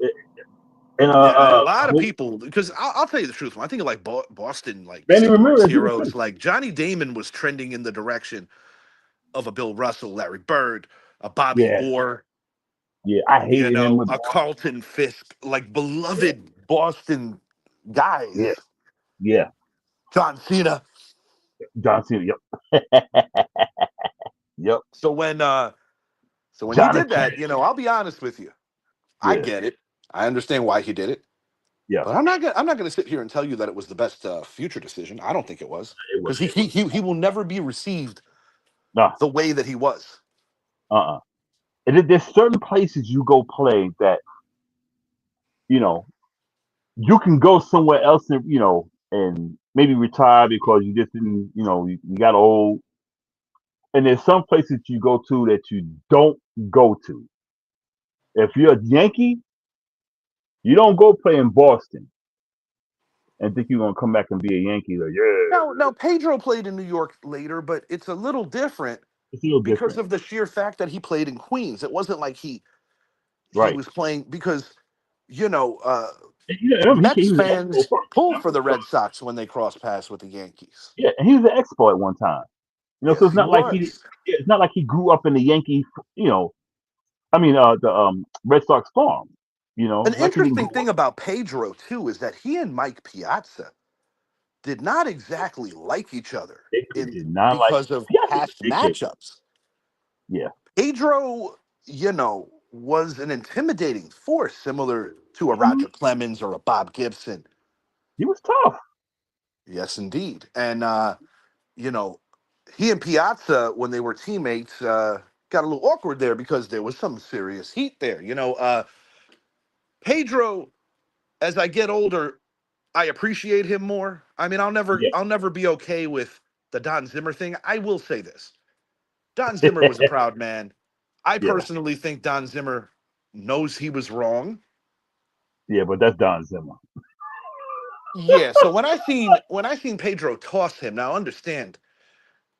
and Yeah, a lot of people. Because I'll tell you the truth. When I think of like Boston, like Manny civil rights Ramirez, he was heroes, too. like Johnny Damon was trending in the direction of a Bill Russell, Larry Bird, a Bobby Yeah. Orr, Yeah. I hated him with a Boston. Carlton Fisk, like Yeah. beloved Boston Yeah. guys. Yeah. John Cena. John Cena. Yep. Yep. So when he Johnny did that, Cash. I'll be honest with you. I Yeah. get it. I understand why he did it. Yeah. But I'm not gonna sit here and tell you that it was the best future decision. I don't think it was, It was. because he will never be received No. the way that he was. Uh-uh. And there's certain places you go play that, you know, you can go somewhere else and, and maybe retire because you just didn't, you got old. And there's some places you go to that you don't go to. If you're a Yankee, you don't go play in Boston and think you're gonna come back and be a Yankee. Like, Now yeah, Pedro played in New York later, but it's a little different It's a little because different, of the sheer fact that he played in Queens. It wasn't like he right? was playing because you know And, you know, remember he Mets was an Expo fans first. pull for Remember? the So, Red Sox when they cross paths with the Yankees. yeah, and he was an Expo at one time. You know, so Yes, it's he not like he. was. Yeah, it's not like he grew up in the Yankee. You know, I mean, the Red Sox farm. You An know, like he didn't interesting grow thing up. about Pedro too is that he and Mike Piazza did not exactly like each other They in did not like. because of Yeah, past they did. matchups. Yeah, Pedro, was an intimidating force, similar to a hmm, Roger Clemens or a Bob Gibson. he was tough. Yes, indeed. And you know, he and Piazza, when they were teammates, got a little awkward there because there was some serious heat there. Pedro, as I get older, I appreciate him more. I mean, Yeah, I'll never be okay with the Don Zimmer thing. I will say this. Don Zimmer was a proud man. I yeah, personally think Don Zimmer knows he was wrong. yeah. But that's Don Zimmer. Yeah, so when I seen Pedro toss him, now understand,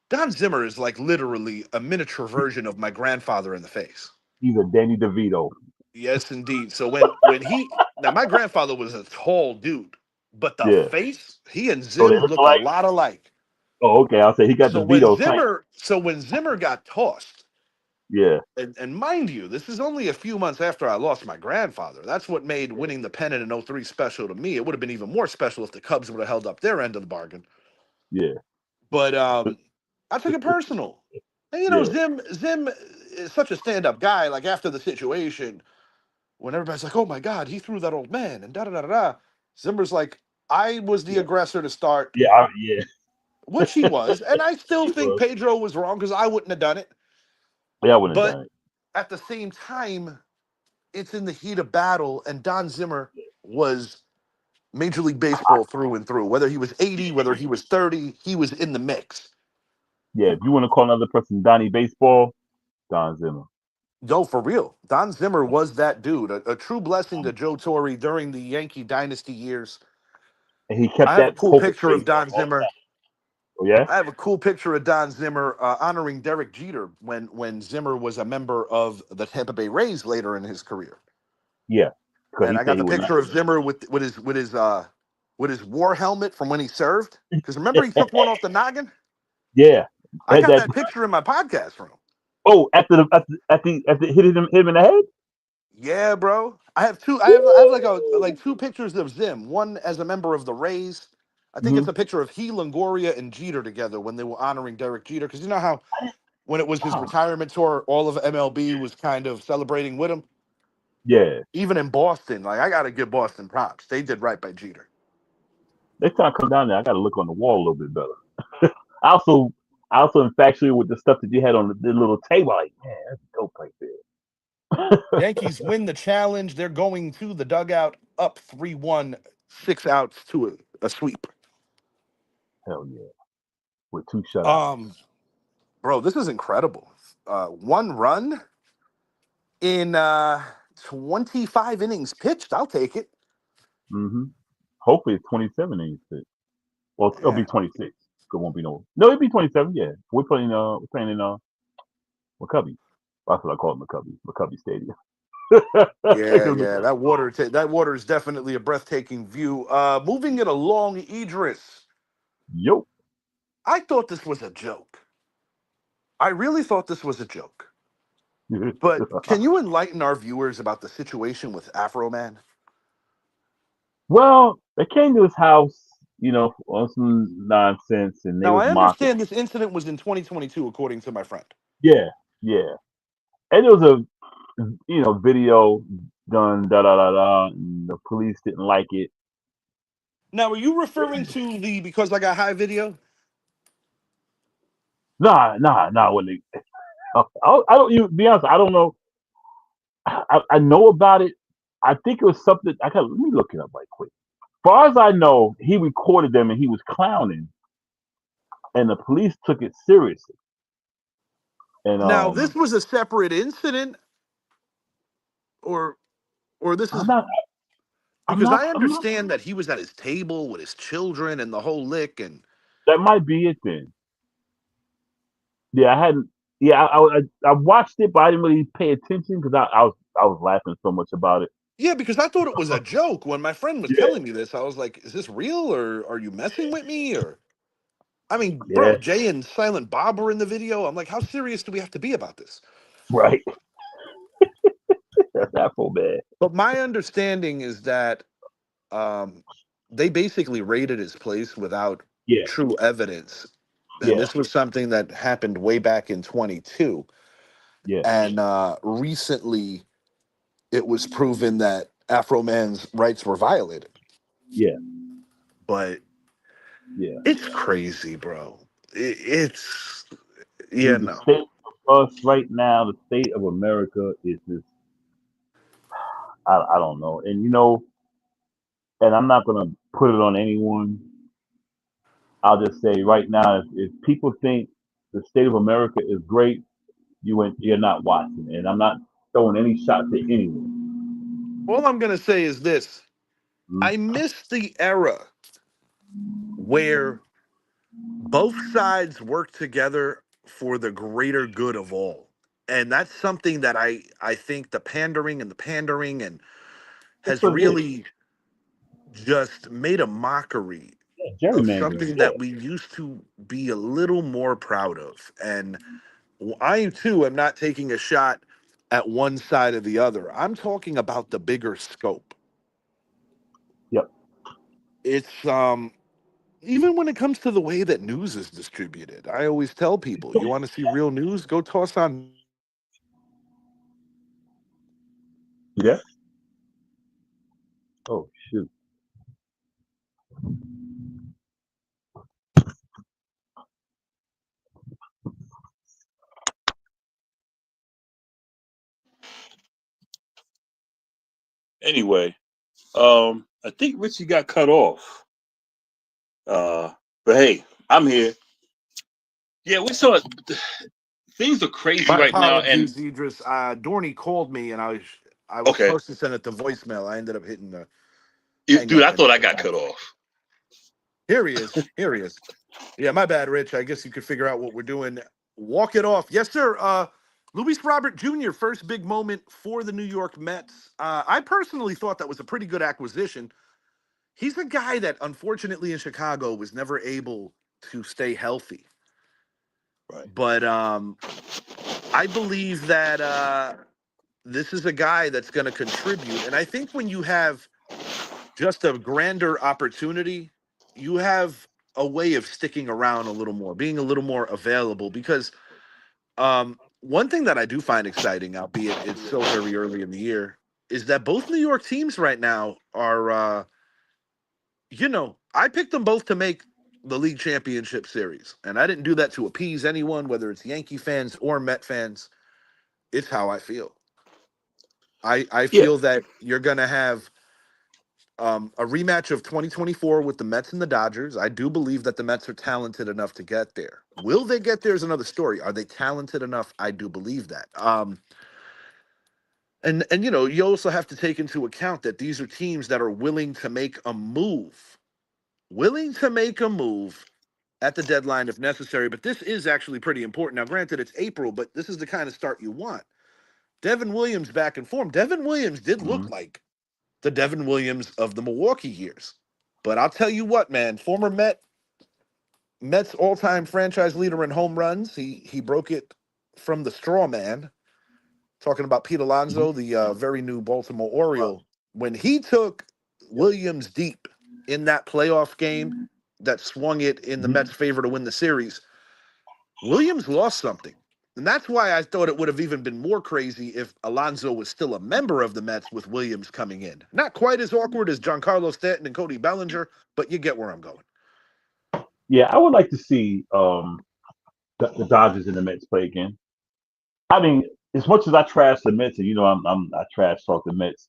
Don Zimmer is like literally a miniature version of my grandfather in the face. He's a Danny DeVito. Yes, indeed. So when he now my grandfather was a tall dude, but the Yeah. face, he and So they Zim look look a alike. lot alike. Oh, okay. I'll say he got So when DeVito type. Zimmer, so when Zimmer got tossed, Yeah, and mind you, this is only a few months after I lost my grandfather. That's what made winning the pennant in '03 special to me. It would have been even more special if the Cubs would have held up their end of the bargain. yeah, But I took it personal. And yeah. Zim is such a stand-up guy. Like after the situation, when everybody's like, "Oh my God, he threw that old man," and da da da da, da, Zimmer's like, "I was the Yeah, aggressor to start," yeah, yeah. which he was, and I still He think was. Pedro was wrong because I wouldn't have done it. Yeah, I wouldn't have But done it. at the same time, it's in the heat of battle, and Don Zimmer was Major League Baseball through and through. Whether he was 80, whether he was 30, he was in the mix. Yeah, if you want to call another person Donnie Baseball, Don Zimmer. No, for real. Don Zimmer was that dude, a true blessing to Joe Torre during the Yankee dynasty years. And he I kept have a that cool poker picture of face up Don all the Zimmer. time. Oh yeah, I have a cool picture of Don Zimmer honoring Derek Jeter when Zimmer was a member of the Tampa Bay Rays later in his career. yeah. Because And he I said got he the would not picture of do Zimmer with his war helmet from when he served. Because remember he took one off the noggin. yeah, I got that. that picture in my podcast room. Oh, after hit him in the head. Yeah, bro. I have two. I have like two pictures of Zim. One as a member of the Rays. I think Mm-hmm. it's a picture of he, Longoria, and Jeter together when they were honoring Derek Jeter. Because you know how when it was his Oh, retirement tour, all of MLB was kind of celebrating with him. yeah. Even in Boston, like I got to give Boston props. They did right by Jeter. Next time I come down there, I got to look on the wall a little bit better. I also, I also infatuated with the stuff that you had on the little table. Like, man, that's dope right there. Yankees win the challenge. They're going to the dugout up 3-1, 6 outs to a sweep. Hell yeah, with two shutouts. Um, Bro, this is incredible. One run in 25 innings pitched. I'll take it. Mm-hmm. Hopefully it's 27 innings pitched. Well, it'll be Yeah. 26. It won't be no. No, it'll be 27. Yeah, we're playing in McCubby. That's what I call it, McCubby Stadium. Yeah, yeah. That water is definitely a breathtaking view. Moving it along, Idris. Yo. I thought this was a joke. I really thought this was a joke. But can you enlighten our viewers about the situation with Afro Man? Well, they came to his house, on some nonsense, and they Now was I mocking. understand this incident was in 2022, according to my friend. Yeah, yeah. And there was a video done da da da da, and the police didn't like it. Now, are you referring to the because I got high video? Nah, nah, nah. When they, I don't even be honest. I don't know. I know about it. I think it was something. Let me look it up right quick. Far as I know, he recorded them and he was clowning, and the police took it seriously. And Now, this was a separate incident, or this I'm is not, I'm because not, I I'm not. understand that he was at his table with his children and the whole lick, and That might be it then. Yeah, I hadn't. Yeah, I watched it, but I didn't really pay attention because I was laughing so much about it. Yeah, because I thought it was a joke when my friend was Yeah, telling me this. I was like, "Is this real, or are you messing with me?" Or I mean, yeah, bro, Jay and Silent Bob were in the video. I'm like, "How serious do we have to be about this?" right. That's Afro bad. But my understanding is that um, they basically raided his place without Yeah, true evidence, and yeah, this was something that happened way back in 22. yeah, And recently, it was proven that Afro Man's rights were violated. yeah, But yeah. it's crazy, bro. It's yeah, Dude, the no. state of us right now, the state of America is just I don't know. And and I'm not gonna put it on anyone. I'll just say right now, if people think the state of America is great, you're not watching. And I'm not throwing any shots at anyone. All I'm gonna say is this: Mm. I miss the era where both sides work together for the greater good of all. And that's something that I think the pandering and That's has what it is. really just made a mockery Yeah, of gerrymandering. something Yeah, that we used to be a little more proud of. And I too am not taking a shot at one side or the other. I'm talking about the bigger scope. yep. It's even when it comes to the way that news is distributed, I always tell people, you want to see real news, go toss on Yeah. Oh shoot. Anyway, I think Richie got cut off. But hey, I'm here. Yeah, we saw things are crazy my right now, and apologies, Idris. Dorney called me and I was okay, supposed to send it to voicemail. I ended up hitting the hang dude, up I and thought I got cut off. here he is. Here he is. Yeah, my bad, Rich. I guess you could figure out what we're doing. Walk it off. Yes, sir. Luis Robert Jr., first big moment for the New York Mets. I personally thought that was a pretty good acquisition. He's a guy that unfortunately in Chicago was never able to stay healthy. Right. But I believe that this is a guy that's going to contribute. And I think when you have just a grander opportunity, you have a way of sticking around a little more, being a little more available. Because one thing that I do find exciting, albeit it's so very early in the year, is that both New York teams right now are, I picked them both to make the league championship series. And I didn't do that to appease anyone, whether it's Yankee fans or Met fans. It's how I feel. I Yeah, feel that you're going to have a rematch of 2024 with the Mets and the Dodgers. I do believe that the Mets are talented enough to get there. Will they get there is another story. Are they talented enough? I do believe that. And you also have to take into account that these are teams that are willing to make a move at the deadline if necessary. But this is actually pretty important. Now, granted, it's April, but this is the kind of start you want. Devin Williams back in form. Devin Williams did look mhm. like the Devin Williams of the Milwaukee years. But I'll tell you what, man, former Mets all-time franchise leader in home runs. He broke it from the straw man. Talking about Pete Mhm. Alonso, the very new Baltimore Oriole, when he took Yep. Williams deep in that playoff game that swung it in the Mhm. Mets' favor to win the series, Williams lost something. And that's why I thought it would have even been more crazy if Alonso was still a member of the Mets with Williams coming in. Not quite as awkward as Giancarlo Stanton and Cody Bellinger, but you get where I'm going. Yeah, I would like to see the Dodgers and the Mets play again. I mean, as much as I trash the Mets, and I trash talk the Mets,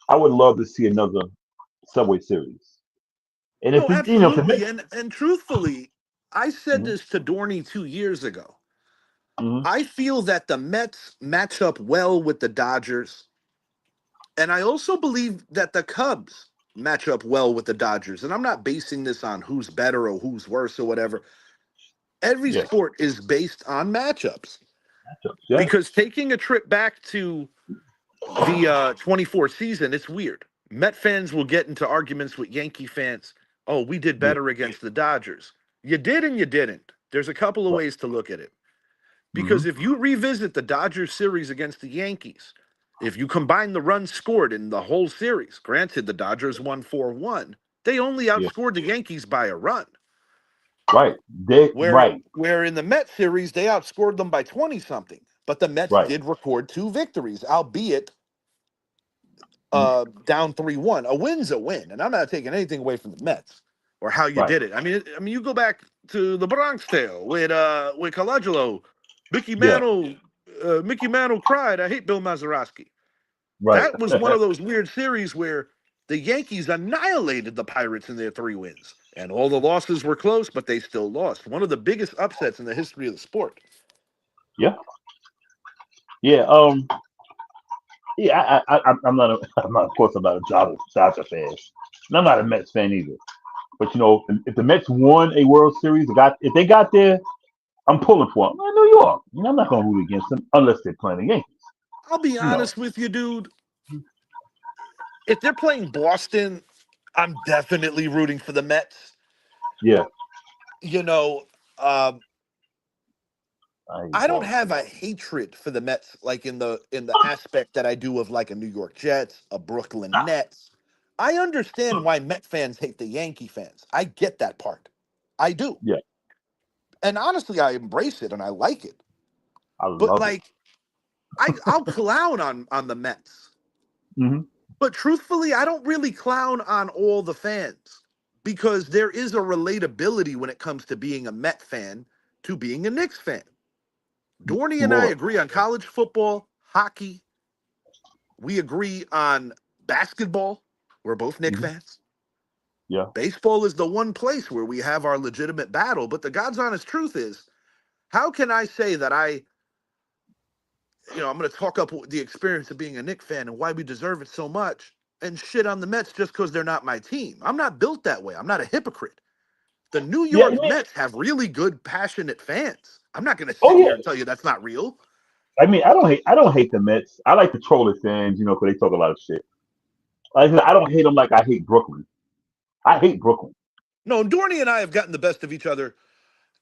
I would love to see another Subway Series. And if No, if the absolutely. Mets, And truthfully, I said mhm, this to Dorney 2 years ago. mhm, I feel that the Mets match up well with the Dodgers. And I also believe that the Cubs match up well with the Dodgers. And I'm not basing this on who's better or who's worse or whatever. Every Yeah. sport is based on matchups. Matchups. Yeah. Because taking a trip back to the 24 season, it's weird. Met fans will get into arguments with Yankee fans. Oh, we did Yeah. better against the Dodgers. You did and you didn't. There's a couple of Right. ways to look at it. Mm-hmm. Because if you revisit the Dodgers series against the Yankees, if you combine the runs scored in the whole series, granted the Dodgers won 4-1, they only Yeah. outscored the Yankees by a run. Right. They Where right. where in the Mets series they outscored them by 20 something. But the Mets Right. did record two victories, albeit Mm, down 3-1. A win's a win, and I'm not taking anything away from the Mets or how you right. did it. I mean, you go back to the Bronx Tale with Colangelo, Yeah. Mickey Mantle cried, "I hate Bill Mazeroski." Right. That was one of those weird series where the Yankees annihilated the Pirates in their three wins, and all the losses were close, but they still lost. One of the biggest upsets in the history of the sport. Yeah. Yeah. Yeah. I'm not. I'm not. Of course, I'm not a Dodger fan, and I'm not a Mets fan either. But if the Mets won a World Series, if they got there, I'm pulling for them. In New York, I'm not going to root against them unless they're playing the Yankees. I'll be You know. honest with you, dude. If they're playing Boston, I'm definitely rooting for the Mets. Yeah. You know, um, I hate I don't have Boston. a hatred for the Mets like in the aspect that I do of like a New York Jets, a Brooklyn Nah. Nets. I understand why Met fans hate the Yankee fans. I get that part. I do. Yeah. And honestly, I embrace it and I like it. I But love it. like I'll clown on the Mets. Hmm. But truthfully, I don't really clown on all the fans because there is a relatability when it comes to being a Met fan to being a Knicks fan. Dorney and I More. agree on college football, hockey. We agree on basketball. We're both Knicks Hmm. fans. Yeah. Baseball is the one place where we have our legitimate battle. But the God's honest truth is, how can I say that I'm going to talk up the experience of being a Knicks fan and why we deserve it so much and shit on the Mets just because they're not my team? I'm not built that way. I'm not a hypocrite. The New Yeah. York Mets have really good, passionate fans. I'm not going to Oh sit here yeah. and tell you that's not real. I don't hate the Mets. I like the troller fans, because they talk a lot of shit. Like I said, I don't hate them like I hate Brooklyn. I hate Brooklyn. No, Dorney and I have gotten the best of each other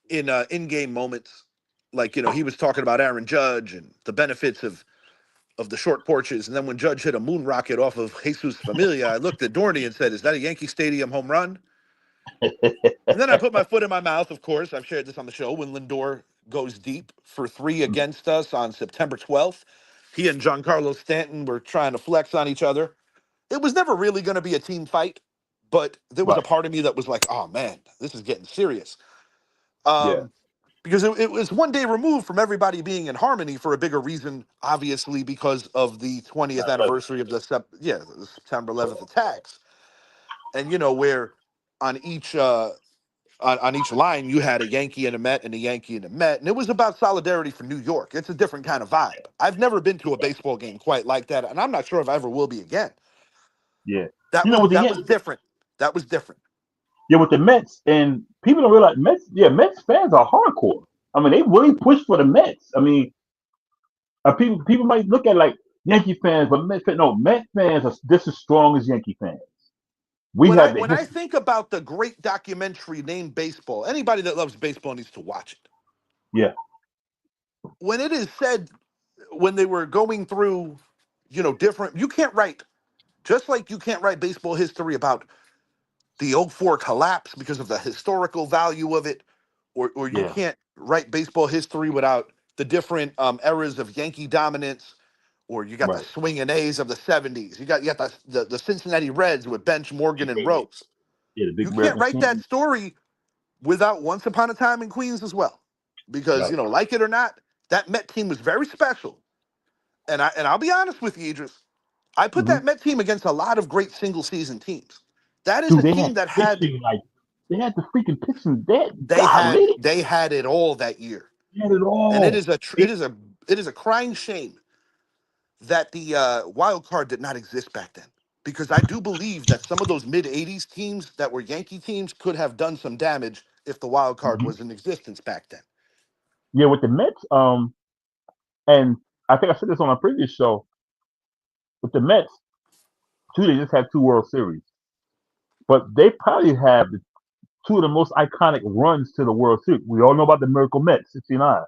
in in-game moments. Like, he was talking about Aaron Judge and the benefits of the short porches. And then when Judge hit a moon rocket off of Jesus Familia, I looked at Dorney and said, "Is that a Yankee Stadium home run?" And then I put my foot in my mouth, of course. I've shared this on the show when Lindor goes deep for three against us on September 12th. He and Giancarlo Stanton were trying to flex on each other. It was never really going to be a team fight, but there was a Right. part of me that was like, oh man, this is getting serious. Yeah. Um, because it was one day removed from everybody being in harmony for a bigger reason, obviously because of the 20th 9/11. anniversary of the September 11th attacks, and where on each on each line you had a Yankee and a Met and a Yankee and a Met, and it was about solidarity for New York. It's a different kind of vibe. I've never been to a baseball game quite like that, and I'm not sure if I ever will be again. Yeah. That You know was with the that Yan- was different. That was different. yeah with the Mets and people don't realize Mets. Yeah, Mets fans are hardcore. I mean, they really push for the Mets. I mean, people might look at it like Yankee fans, but Met fans are just as strong as Yankee fans. We when I have the when I history. think about the great documentary named Baseball, anybody that loves baseball needs to watch it. Yeah. When it is said when they were going through, different, you can't write just like you can't write baseball history about the '04 collapse because of the historical value of it, or you Yeah. can't write baseball history without the different eras of Yankee dominance, or you got the Right. swinging A's of the '70s. You got the Cincinnati Reds with Bench, Morgan, and Yeah. Rose. Yeah. The big You red can't write that machine. story without Once Upon a Time in Queens as well, because Right. like it or not, that Met team was very special. And I'll be honest with you, Idris, I put Hmm. that Met team against a lot of great single season teams. That is a Dude, they had team that had pitching like they had the freaking pitching dead. they had Golly, they had it all that year, they had it and it all. is a tr- it is a crying shame that the wild card did not exist back then. Because I do believe that some of those mid '80s teams that were Yankee teams could have done some damage if the wild card Hmm. was in existence back then. Yeah, with the Mets, and I think I said this on a previous show. With the Mets, too, they just had two World Series, but they probably have two of the most iconic runs to the World Series. We all know about the Miracle Mets, '69.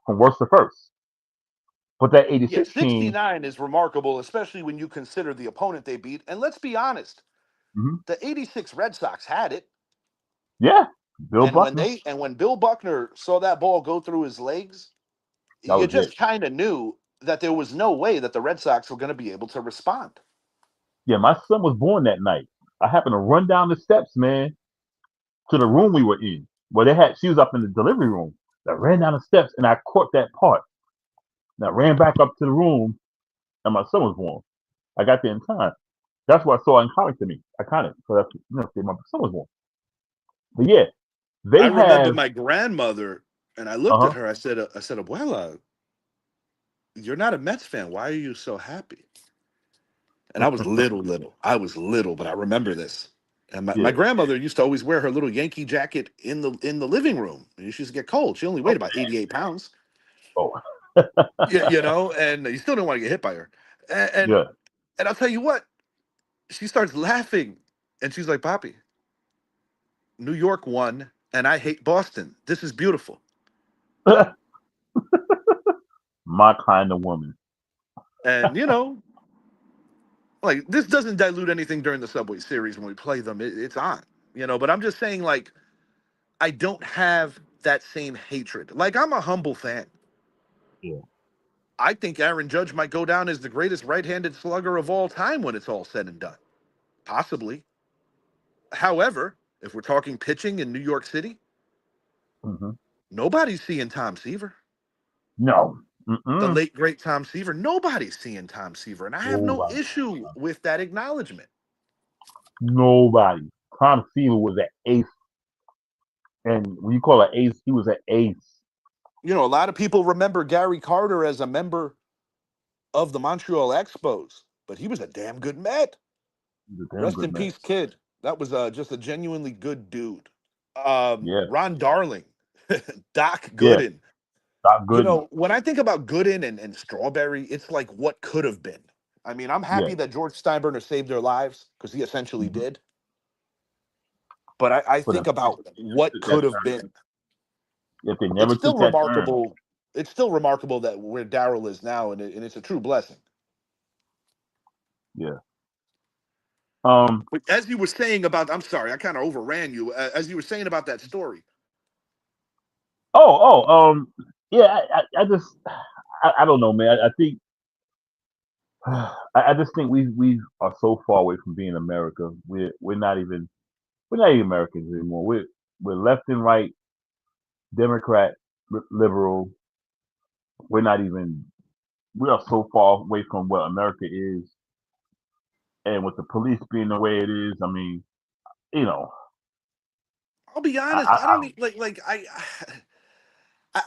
From worst to first. But that Yeah, '86 team, 69 is remarkable, especially when you consider the opponent they beat. And let's be honest, hmm the 86 Red Sox had it. yeah, Bill And when Buckner, Bill Buckner saw that ball go through his legs, that you was it. just kind of knew that there was no way that the Red Sox were going to be able to respond. Yeah, my son was born that night. I happened to run down the steps, man, to the room we were in. Well, she was up in the delivery room. I ran down the steps and I caught that part. And I ran back up to the room and my son was born. I got there in time. That's what I saw iconic to me. Iconic. So that's my son was born. But yeah, I they remember have my grandmother, and I uh looked at huh. her. I said, Abuela, you're not a Mets fan. Why are you so happy? And I was little. I was little, but I remember this. And my Yeah. grandmother used to always wear her little Yankee jacket in the living room. She used to get cold. She only weighed about 88 pounds. Oh. And you still didn't want to get hit by her. And, and Yeah. and I'll tell you what, she starts laughing, and she's like, "Poppy, New York won, and I hate Boston. This is beautiful." My kind of woman. And like this doesn't dilute anything during the Subway Series when we play them. It's on, But I'm just saying, like, I don't have that same hatred. Like, I'm a humble fan. Yeah. I think Aaron Judge might go down as the greatest right-handed slugger of all time when it's all said and done. Possibly. However, if we're talking pitching in New York City, hmm nobody's seeing Tom Seaver. No. The Mm-mm. late great Tom Seaver. Nobody's seeing Tom Seaver, and I have no Nobody. issue with that acknowledgement. Nobody. Tom Seaver was an ace, and when you call an ace, he was an ace. A lot of people remember Gary Carter as a member of the Montreal Expos, but he was a damn good Met. He's a damn Rest good in man. peace, kid. That was just a genuinely good dude. Yeah. Ron Darling, Doc Yeah. Gooden. Doc Gooden. When I think about Gooden and Strawberry, it's like what could have been. I mean, I'm Yeah. happy that George Steinbrenner saved their lives because he essentially hmm did. But I But think about if they never what took that could have turn, been. if they It's never still took that turn, remarkable. It's still remarkable that where Daryl is now, and it's a true blessing. yeah. Um. But as you were saying about, I'm sorry, I kind of overran you. As you were saying about that story, Yeah. I just, I don't know, man. I think, I just think we are so far away from being America. We're not even Americans anymore. We're left and right, Democrat, liberal. We're not even. We are so far away from what America is, and with the police being the way it is, I mean, you know, I'll be I, honest. I, I I don't like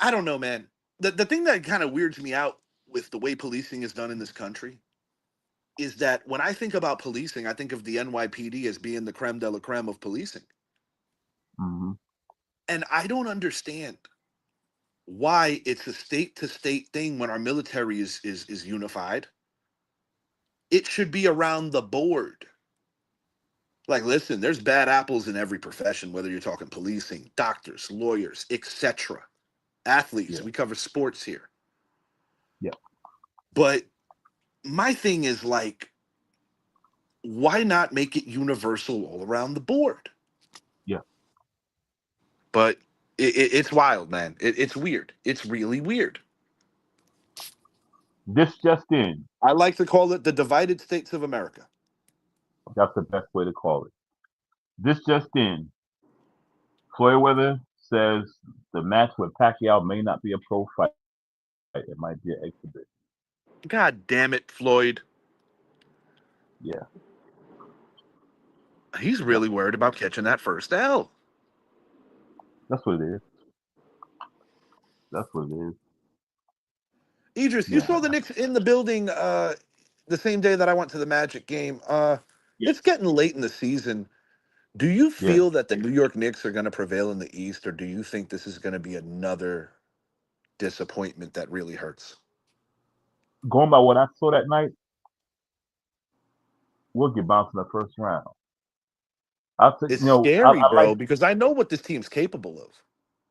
I don't know, man. The thing that kind of weirds me out with the way policing is done in this country is that when I think about policing, I think of the NYPD as being the creme de la creme of policing, mm-hmm, and I don't understand why it's a state to state thing when our military is unified. It should be around the board. Like, listen, there's bad apples in every profession, whether you're talking policing, doctors, lawyers, etc. Athletes. yeah, We cover sports here. yeah, But my thing is like, why not make it universal all around the board? yeah. But it's wild, man. It's weird. It's really weird. This just in. I like to call it the divided states of America. That's the best way to call it. This just in. Floyd Weather says the match with Pacquiao may not be a pro fight. It might be an exhibition. God damn it, Floyd. Yeah, He's yep. really worried about catching that first L. That's what it is. That's what it is. Idris, you Yeah, saw the Knicks in the building the same day that I went to the Magic game. yeah. It's getting late in the season. Do you Yeah. feel that the New York Knicks are going to prevail in the East, or do you think this is going to be another disappointment that really hurts? Going by what I saw that night, we'll get bounced in the first round. I'll take, It's scary, I like, bro, because I know what this team's capable of,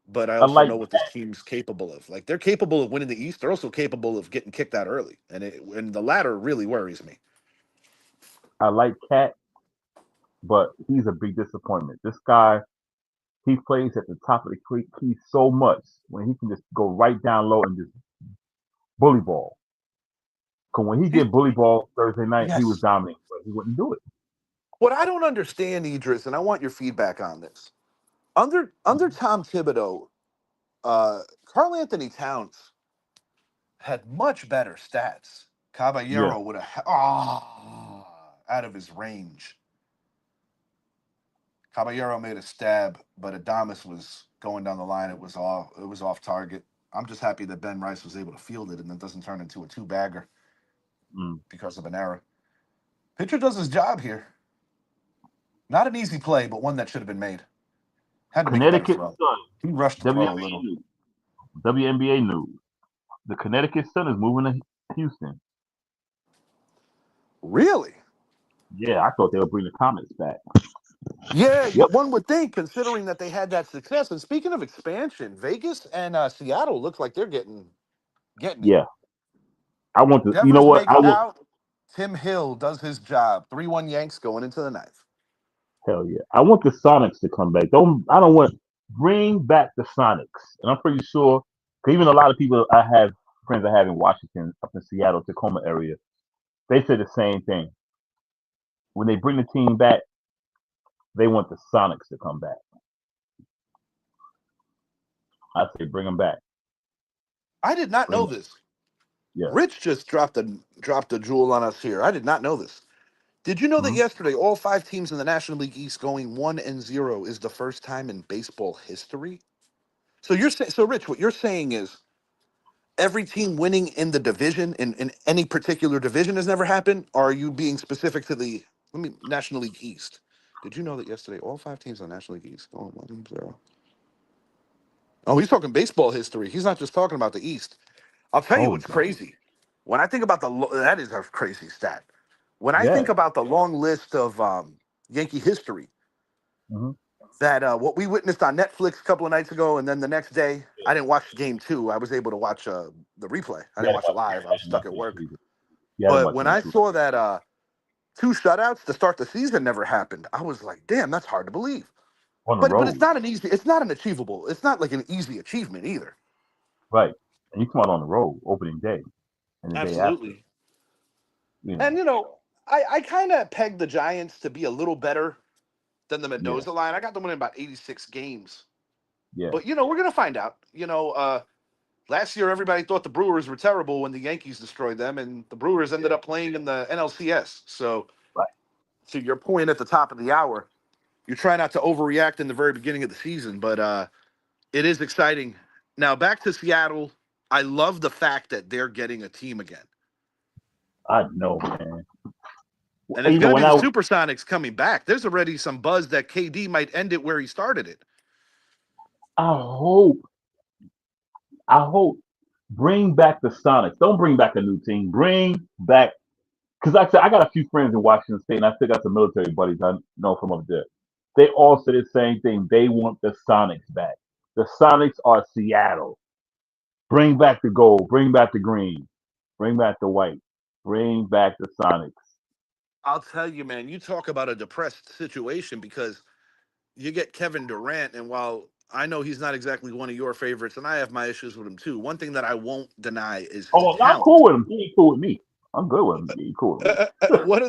but I I also like, know what this team's capable of. Like they're capable of winning the East. They're also capable of getting kicked out early, and the latter really worries me. I like Cat, but he's a big disappointment. This guy, he plays at the top of the key so much when he can just go right down low and just bully ball. Cause when he He- did bully ball Thursday night, he was yes. dominating, but he wouldn't do it. What I don't understand, Idris, and I want your feedback on this. Under Mhm. Tom Thibodeau, Carl Anthony Towns had much better stats. Yeah. Caballero would have out of his range. Caballero made a stab, but Adamas was going down the line. It was off target. I'm just happy that Ben Rice was able to field it and it doesn't turn into a two bagger Mm. because of an error. Pitcher does his job here. Not an easy play, but one that should have been made. Had to make a better Connecticut throw. Sun, He rushed the throw a WNBA little. news. WNBA news. The Connecticut Sun is moving to Houston. Really? Yeah, I thought they would bring the Comets back. Yeah, Yep. one would think, considering that they had that success. And speaking of expansion, Vegas and Seattle look like they're getting it. Yeah. I want to. You know Devers what? makes out. Tim Hill does his job. 3-1 Yanks going into the ninth. Hell yeah. I want the Sonics to come back. Don't. I don't want. Bring back the Sonics. And I'm pretty sure. 'Cause even a lot of people I have friends I have in Washington, up in Seattle, Tacoma area, they say the same thing. When they bring the team back, they want the Sonics to come back. I say bring them back. I did not Bring know them. this. Yeah. Rich just dropped a jewel on us here. I did not know this. Did you know that Hmm. yesterday all five teams in the National League East going 1-0 is the first time in baseball history? So you're saying, so Rich, what you're saying is every team winning in the division in any particular division has never happened? Or are you being specific to the National League East? Did you know that yesterday all five teams in the National League East going 1-0? Oh, he's talking baseball history. He's not just talking about the East. I'll tell you Oh what's no. crazy. When I think about that is a crazy stat. When I Yeah. think about the long list of Yankee history, Hmm. that what we witnessed on Netflix a couple of nights ago, and then the next day, I didn't watch game two. I was able to watch the replay. I You didn't had to watch it watch. live. I I was didn't stuck watch at game work. two either. You had to But watch when game I two. saw that two shutouts to start the season never happened, I was like, damn, that's hard to believe. On the But it's road. not it's not an achievable. It's not like an easy achievement either. Right. And you come out on the road opening day and the day after. Absolutely. You And know. I kind of pegged the Giants to be a little better than the Yeah. Mendoza line. I got them winning about 86 games. Yeah. But we're gonna find out. Last year everybody thought the Brewers were terrible when the Yankees destroyed them, and the Brewers ended Yeah. up playing in the NLCS. So Right. to your point at the top of the hour, you try not to overreact in the very beginning of the season, but it is exciting. Now back to Seattle. I love the fact that they're getting a team again. I know, man. And it's You know going to be when the I Supersonics coming back. There's already some buzz that KD might end it where he started it. I hope I hope bring back the Sonics. Don't bring back a new team. Bring back because like I said, I got a few friends in Washington State, and I still got some military buddies I know from up there. They all say the same thing. They want the Sonics back. The Sonics are Seattle. Bring back the gold. Bring back the green. Bring back the white. Bring back the Sonics. I'll tell you, man, you talk about a depressed situation because you get Kevin Durant, and while I know he's not exactly one of your favorites, and I have my issues with him too, one thing that I won't deny is his Oh, I'm cool talent. with him. He ain't cool with me. I'm good with him. He ain't cool with me. One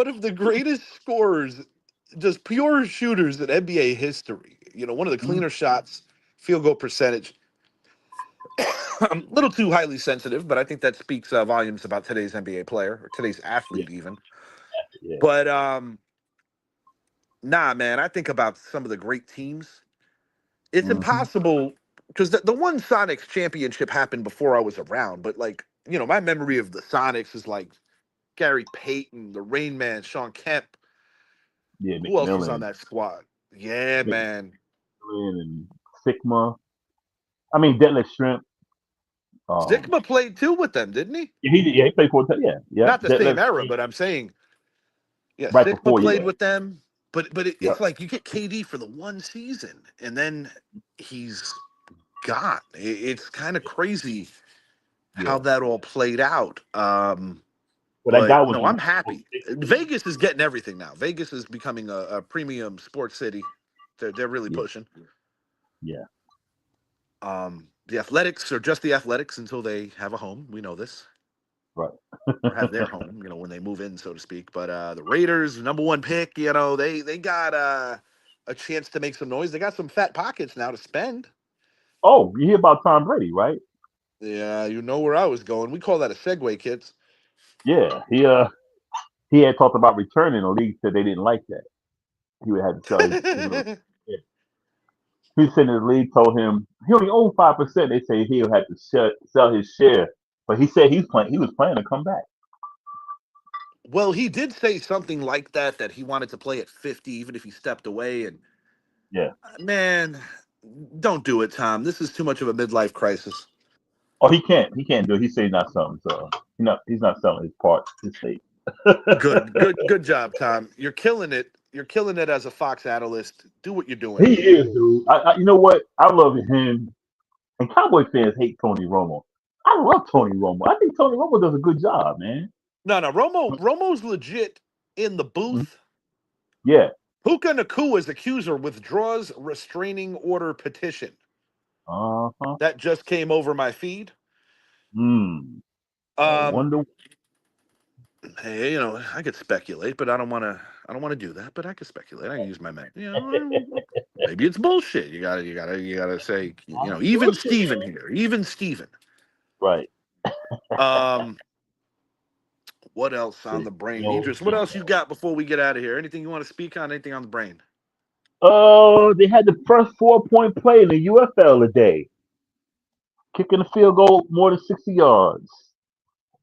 of the greatest scorers, just pure shooters in NBA history. One of the Mhm. cleaner shots, field goal percentage. I'm a little too highly sensitive, but I think that speaks volumes about today's NBA player or today's Yeah, athlete, even. yeah. But nah, man, I think about some of the great teams. It's Hmm. impossible because the one Sonics championship happened before I was around, but like, my memory of the Sonics is like Gary Payton, the Rain Man, Sean Kemp, Yeah, Who else was on McMillan, that squad? Yeah, man. McMillan and Sigma. I mean, Detlef Shrimp. Um, Sigma played too with them, didn't he? yeah, he played for yeah, yeah. Not the same Detlef era, Shrimp but I'm saying, yeah, right Sigma before, played yeah, with them. But yep, it's like you get KD for the one season, and then he's gone. It's kind of crazy how yeah. that all played out. But that But guy was no, in I'm the Super happy. 16. Vegas is getting everything now. Vegas is becoming a premium sports city. They're really Yeah, pushing. yeah, The Athletics are just the Athletics until they have a home. We know this, right. or have their home. When they move in, so to speak. But the Raiders, number one pick. They got a chance to make some noise. They got some fat pockets now to spend. Oh, you hear about Tom Brady, right? Yeah, you know where I was going. We call that a segue, kids. Yeah, he had talked about returning. The league said they didn't like that. He would have to sell his little. Yeah. He said the league told him he only owned 5%. They say he'll have to sell his share, but he said he was planning to come back. Well, he did say something like that he wanted to play at 50, even if he stepped away. And Yeah. man, don't do it, Tom. This is too much of a midlife crisis. Oh, he can't do it. He said he's not selling, so he's not selling his part, his stake. Good job, Tom. You're killing it. You're killing it as a Fox analyst. Do what you're doing. He is, dude. You know what? I love him. And Cowboy fans hate Tony Romo. I love Tony Romo. I think Tony Romo does a good job, man. No. Romo's legit in the Mhm. booth. Yeah. Puka Nakua's accuser withdraws restraining order petition. Uh huh. That just came over my feed. Hmm. I Um, wonder. hey, I could speculate, but I don't want to. I don't want to do that. But I could speculate. I can use my man. Maybe it's bullshit. You gotta say. Even Bullshit. Steven here. Even Steven. Right. Um, what else on See, the brain, yo, Idris? What else you got before we get out of here? Anything you want to speak on? Anything on the brain? oh, they had the first 4 point play in the UFL today, kicking the field goal more than 60 yards.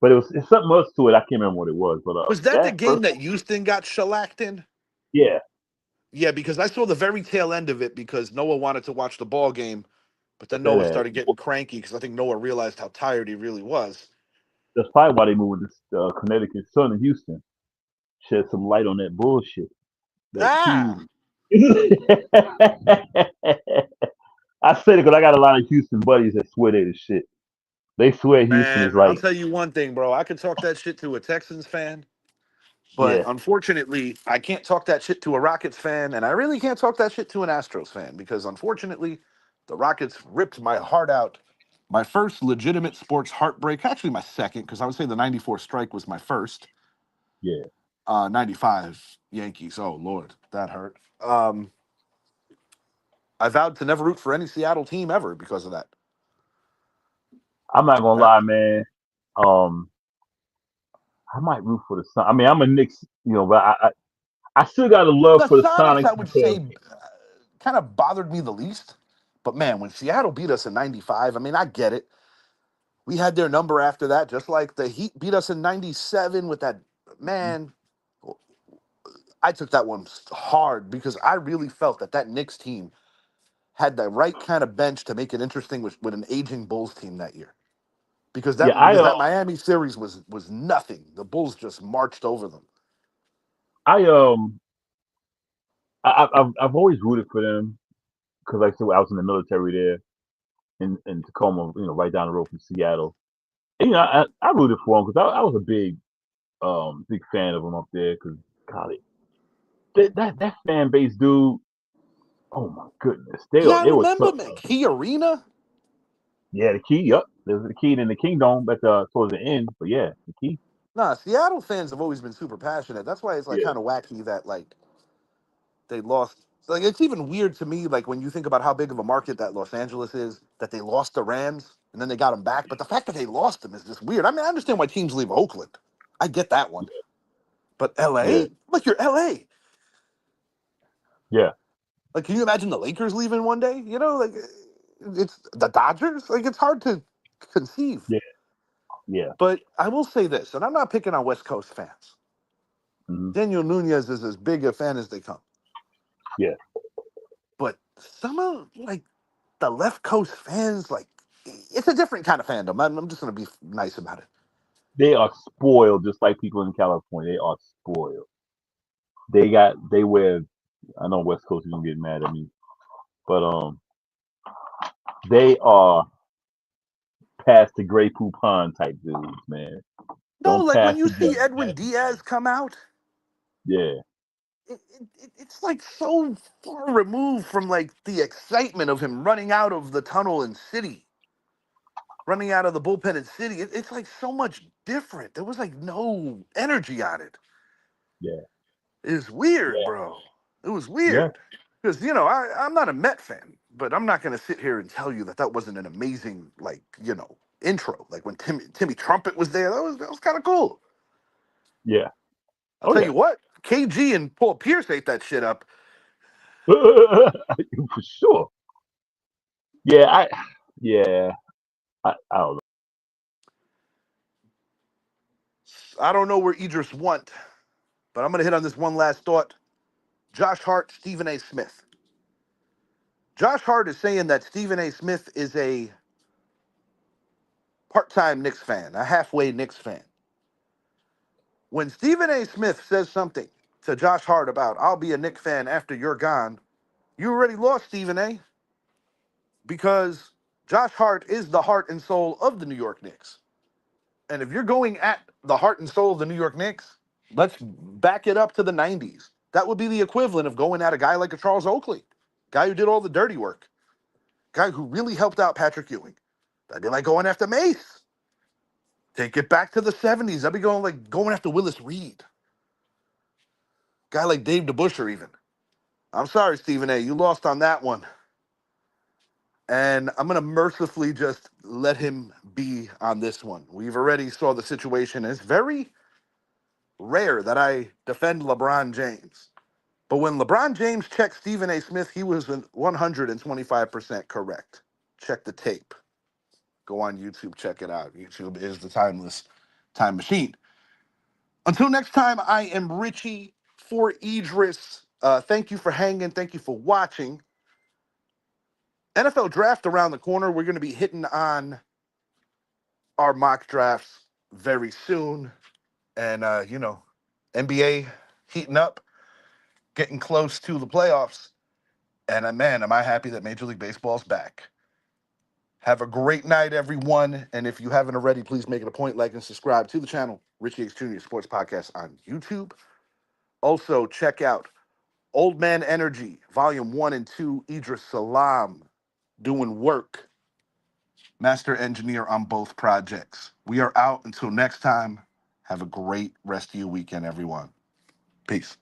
But it's something else to it. I can't remember what it was. But Was that the that game first, that Houston got shellacked in? yeah, Yeah, because I saw the very tail end of it because Noah wanted to watch the ball game, but then that Noah ass. started getting cranky because I think Noah realized how tired he really was. That's probably why they moved this Connecticut Sun in Houston. Shed some light on that bullshit. That Ah, team. I said it because I got a lot of Houston buddies that swear they the shit. They swear Houston is man, I'll like, tell you one thing, bro. I could talk that shit to a Texans fan, but yeah, unfortunately, I can't talk that shit to a Rockets fan, and I really can't talk that shit to an Astros fan because unfortunately, the Rockets ripped my heart out. My first legitimate sports heartbreak, actually my second, because I would say the '94 strike was my first. yeah. '95 Yankees. Oh Lord, that hurt. I vowed to never root for any Seattle team ever because of that. I'm not gonna That lie, man. Um, I might root for the Sun. I mean, I'm a Knicks, but I still got a love the for the Sonics, Sonics I would because say, kind of bothered me the least. But man, when Seattle beat us in '95, I mean, I get it. We had their number after that, just like the Heat beat us in '97 with that. Man, I took that one hard because I really felt that Knicks team had the right kind of bench to make it interesting with an aging Bulls team that year. Because yeah, that Miami series was nothing. The Bulls just marched over them. I I've always rooted for them because like I said, I was in the military there in Tacoma, right down the road from Seattle. And, I rooted for them because I was a big fan of them up there because God, that fan base, dude. Oh my goodness, Yeah, I they were remember tough. McKee Arena. Yeah, the key. Yep, there's the key in the Kingdom, but towards the end. But yeah, the key. Nah, Seattle fans have always been super passionate. That's why it's like Yeah, kind of wacky that like they lost. Like it's even weird to me, like when you think about how big of a market that Los Angeles is, that they lost the Rams and then they got them back. But the fact that they lost them is just weird. I mean, I understand why teams leave Oakland. I get that one. But yeah, LA? Like you're LA. yeah, Like, can you imagine the Lakers leaving one day? Like it's the Dodgers. Like it's hard to conceive. yeah, yeah. But I will say this, and I'm not picking on West Coast fans. Hmm. Daniel Nunez is as big a fan as they come. Yeah, But some of like the left coast fans, like it's a different kind of fandom. I'm just gonna be nice about it. they are spoiled, just like people in California. They are spoiled. They wear. I know West Coast is gonna get mad at me, but they are past the Grey Poupon type dudes, man. No, Don't like when pass you the see gun. Edwin Pass the gun. Diaz come out, Yeah, it's like so far removed from like the excitement of him running out of the tunnel in City, running out of the bullpen in City. It's like so much different. There was like no energy on it. yeah, It's weird, yeah, bro. It was yeah, weird. Because, I'm not a Met fan, but I'm not going to sit here and tell you that that wasn't an amazing, like, intro. Like when Timmy Trumpet was there, that was kind of cool. yeah. I'll Oh tell yeah, you what, KG and Paul Pierce ate that shit up. for sure. Yeah, yeah, I don't know. I don't know where Idris went, but I'm going to hit on this one last thought. Josh Hart, Stephen A. Smith. Josh Hart is saying that Stephen A. Smith is a part-time Knicks fan, a halfway Knicks fan. When Stephen A. Smith says something to Josh Hart about, I'll be a Knicks fan after you're gone, you already lost Stephen A. Because Josh Hart is the heart and soul of the New York Knicks. And if you're going at the heart and soul of the New York Knicks, let's back it up to the 90s. That would be the equivalent of going at a guy like a Charles Oakley, guy who did all the dirty work, guy who really helped out Patrick Ewing. That'd be like going after Mace. Take it back to the 70s. I'd be going after Willis Reed. Guy like Dave DeBuscher, even. I'm sorry, Stephen A. You lost on that one. And I'm going to mercifully just let him be on this one. We've already saw the situation. It's very rare that I defend LeBron James. But when LeBron James checked Stephen A. Smith, he was 125% correct. Check the tape. Go on YouTube, check it out. YouTube is the timeless time machine. Until next time, I am Richie for Idris. Thank you for hanging. Thank you for watching. NFL draft around the corner. We're going to be hitting on our mock drafts very soon. And, NBA heating up, getting close to the playoffs. And, man, am I happy that Major League Baseball's back. Have a great night, everyone. And if you haven't already, please make it a point, like, and subscribe to the channel, Richie X Jr. Sports Podcast on YouTube. Also, check out Old Man Energy, Volume 1 and 2, Idris Salam doing work. Master engineer on both projects. We are out until next time. Have a great rest of your weekend, everyone. Peace.